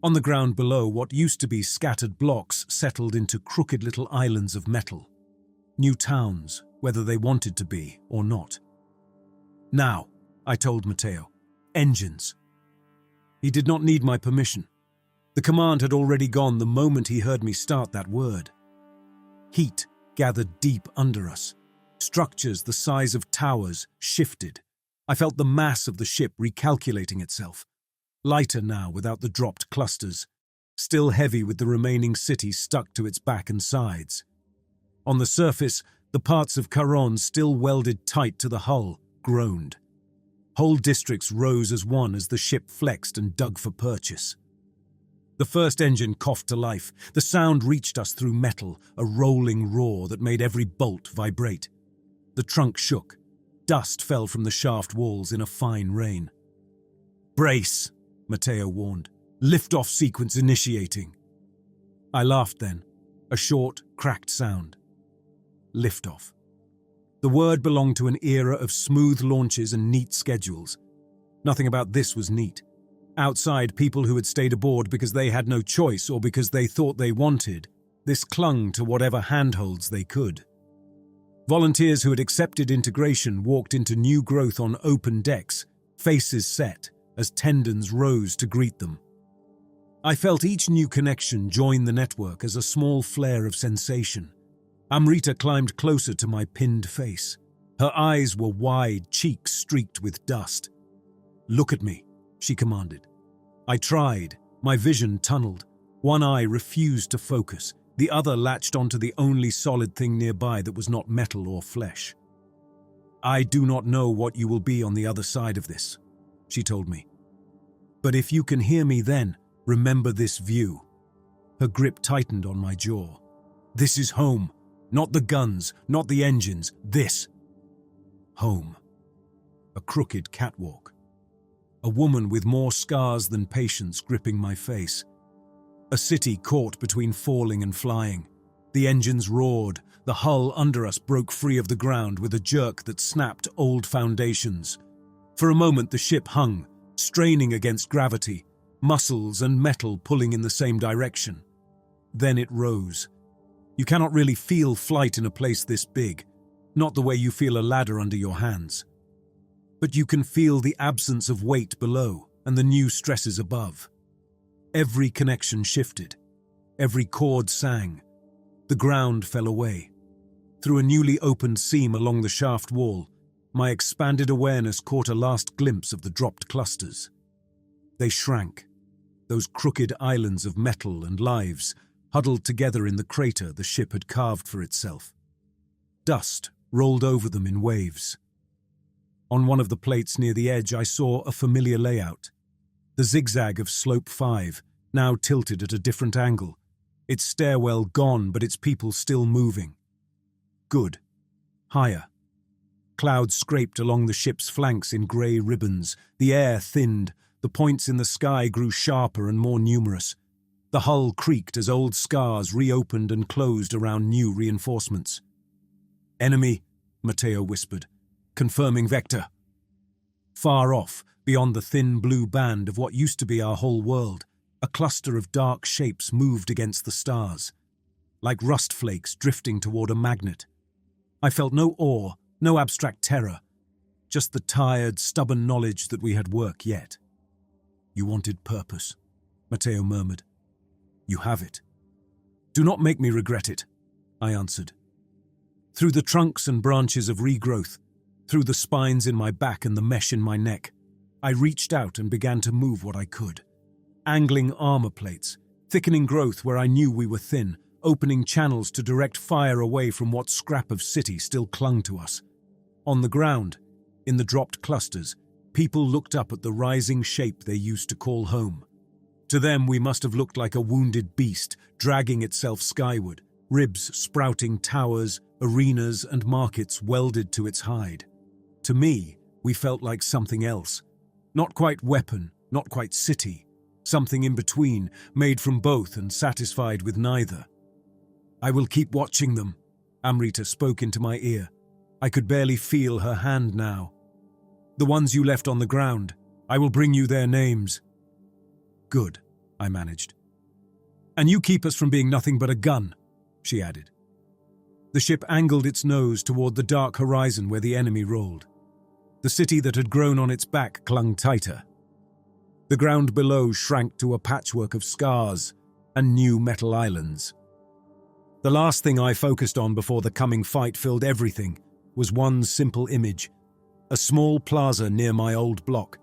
On the ground below, what used to be scattered blocks settled into crooked little islands of metal. New towns, whether they wanted to be or not. "Now," I told Matteo. "Engines." He did not need my permission. The command had already gone the moment he heard me start that word. Heat gathered deep under us. Structures the size of towers shifted. I felt the mass of the ship recalculating itself. Lighter now without the dropped clusters. Still heavy with the remaining city stuck to its back and sides. On the surface, the parts of Caron still welded tight to the hull groaned. Whole districts rose as one as the ship flexed and dug for purchase. The first engine coughed to life. The sound reached us through metal, a rolling roar that made every bolt vibrate. The trunk shook. Dust fell from the shaft walls in a fine rain. "Brace," Matteo warned. "Lift-off sequence initiating." I laughed then, a short, cracked sound. Lift-off. The word belonged to an era of smooth launches and neat schedules. Nothing about this was neat. Outside, people who had stayed aboard because they had no choice or because they thought they wanted, this clung to whatever handholds they could. Volunteers who had accepted integration walked into new growth on open decks, faces set as tendons rose to greet them. I felt each new connection join the network as a small flare of sensation. Amrita climbed closer to my pinned face. Her eyes were wide, cheeks streaked with dust. "Look at me," she commanded. I tried. My vision tunneled. One eye refused to focus. The other latched onto the only solid thing nearby that was not metal or flesh. "I do not know what you will be on the other side of this," she told me. "But if you can hear me then, remember this view." Her grip tightened on my jaw. "This is home. Not the guns, not the engines. This. Home." A crooked catwalk. A woman with more scars than patience gripping my face. A city caught between falling and flying. The engines roared. The hull under us broke free of the ground with a jerk that snapped old foundations. For a moment the ship hung, straining against gravity, muscles and metal pulling in the same direction. Then it rose. You cannot really feel flight in a place this big, not the way you feel a ladder under your hands. But you can feel the absence of weight below and the new stresses above. Every connection shifted. Every chord sang. The ground fell away. Through a newly opened seam along the shaft wall, my expanded awareness caught a last glimpse of the dropped clusters. They shrank, those crooked islands of metal and lives, huddled together in the crater the ship had carved for itself. Dust rolled over them in waves. On one of the plates near the edge, I saw a familiar layout. The zigzag of Slope 5, now tilted at a different angle. Its stairwell gone, but its people still moving. Good. Higher. Clouds scraped along the ship's flanks in grey ribbons. The air thinned. The points in the sky grew sharper and more numerous. The hull creaked as old scars reopened and closed around new reinforcements. "Enemy," Matteo whispered, confirming vector. Far off, beyond the thin blue band of what used to be our whole world, a cluster of dark shapes moved against the stars, like rust flakes drifting toward a magnet. I felt no awe, no abstract terror, just the tired, stubborn knowledge that we had work yet. "You wanted purpose," Matteo murmured. "You have it." "Do not make me regret it," I answered. Through the trunks and branches of regrowth, through the spines in my back and the mesh in my neck, I reached out and began to move what I could. Angling armor plates, thickening growth where I knew we were thin, opening channels to direct fire away from what scrap of city still clung to us. On the ground, in the dropped clusters, people looked up at the rising shape they used to call home. To them, we must have looked like a wounded beast, dragging itself skyward, ribs sprouting towers, arenas and markets welded to its hide. To me, we felt like something else. Not quite weapon, not quite city. Something in between, made from both and satisfied with neither. "I will keep watching them," Amrita spoke into my ear. I could barely feel her hand now. "The ones you left on the ground, I will bring you their names." "Good," I managed. "And you keep us from being nothing but a gun," she added. The ship angled its nose toward the dark horizon where the enemy rolled. The city that had grown on its back clung tighter. The ground below shrank to a patchwork of scars and new metal islands. The last thing I focused on before the coming fight filled everything was one simple image. A small plaza near my old block,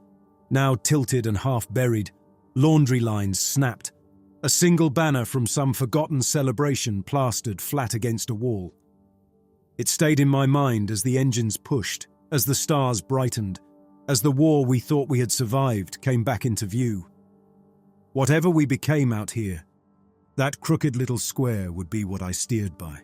now tilted and half buried, laundry lines snapped, a single banner from some forgotten celebration plastered flat against a wall. It stayed in my mind as the engines pushed, as the stars brightened, as the war we thought we had survived came back into view. Whatever we became out here, that crooked little square would be what I steered by.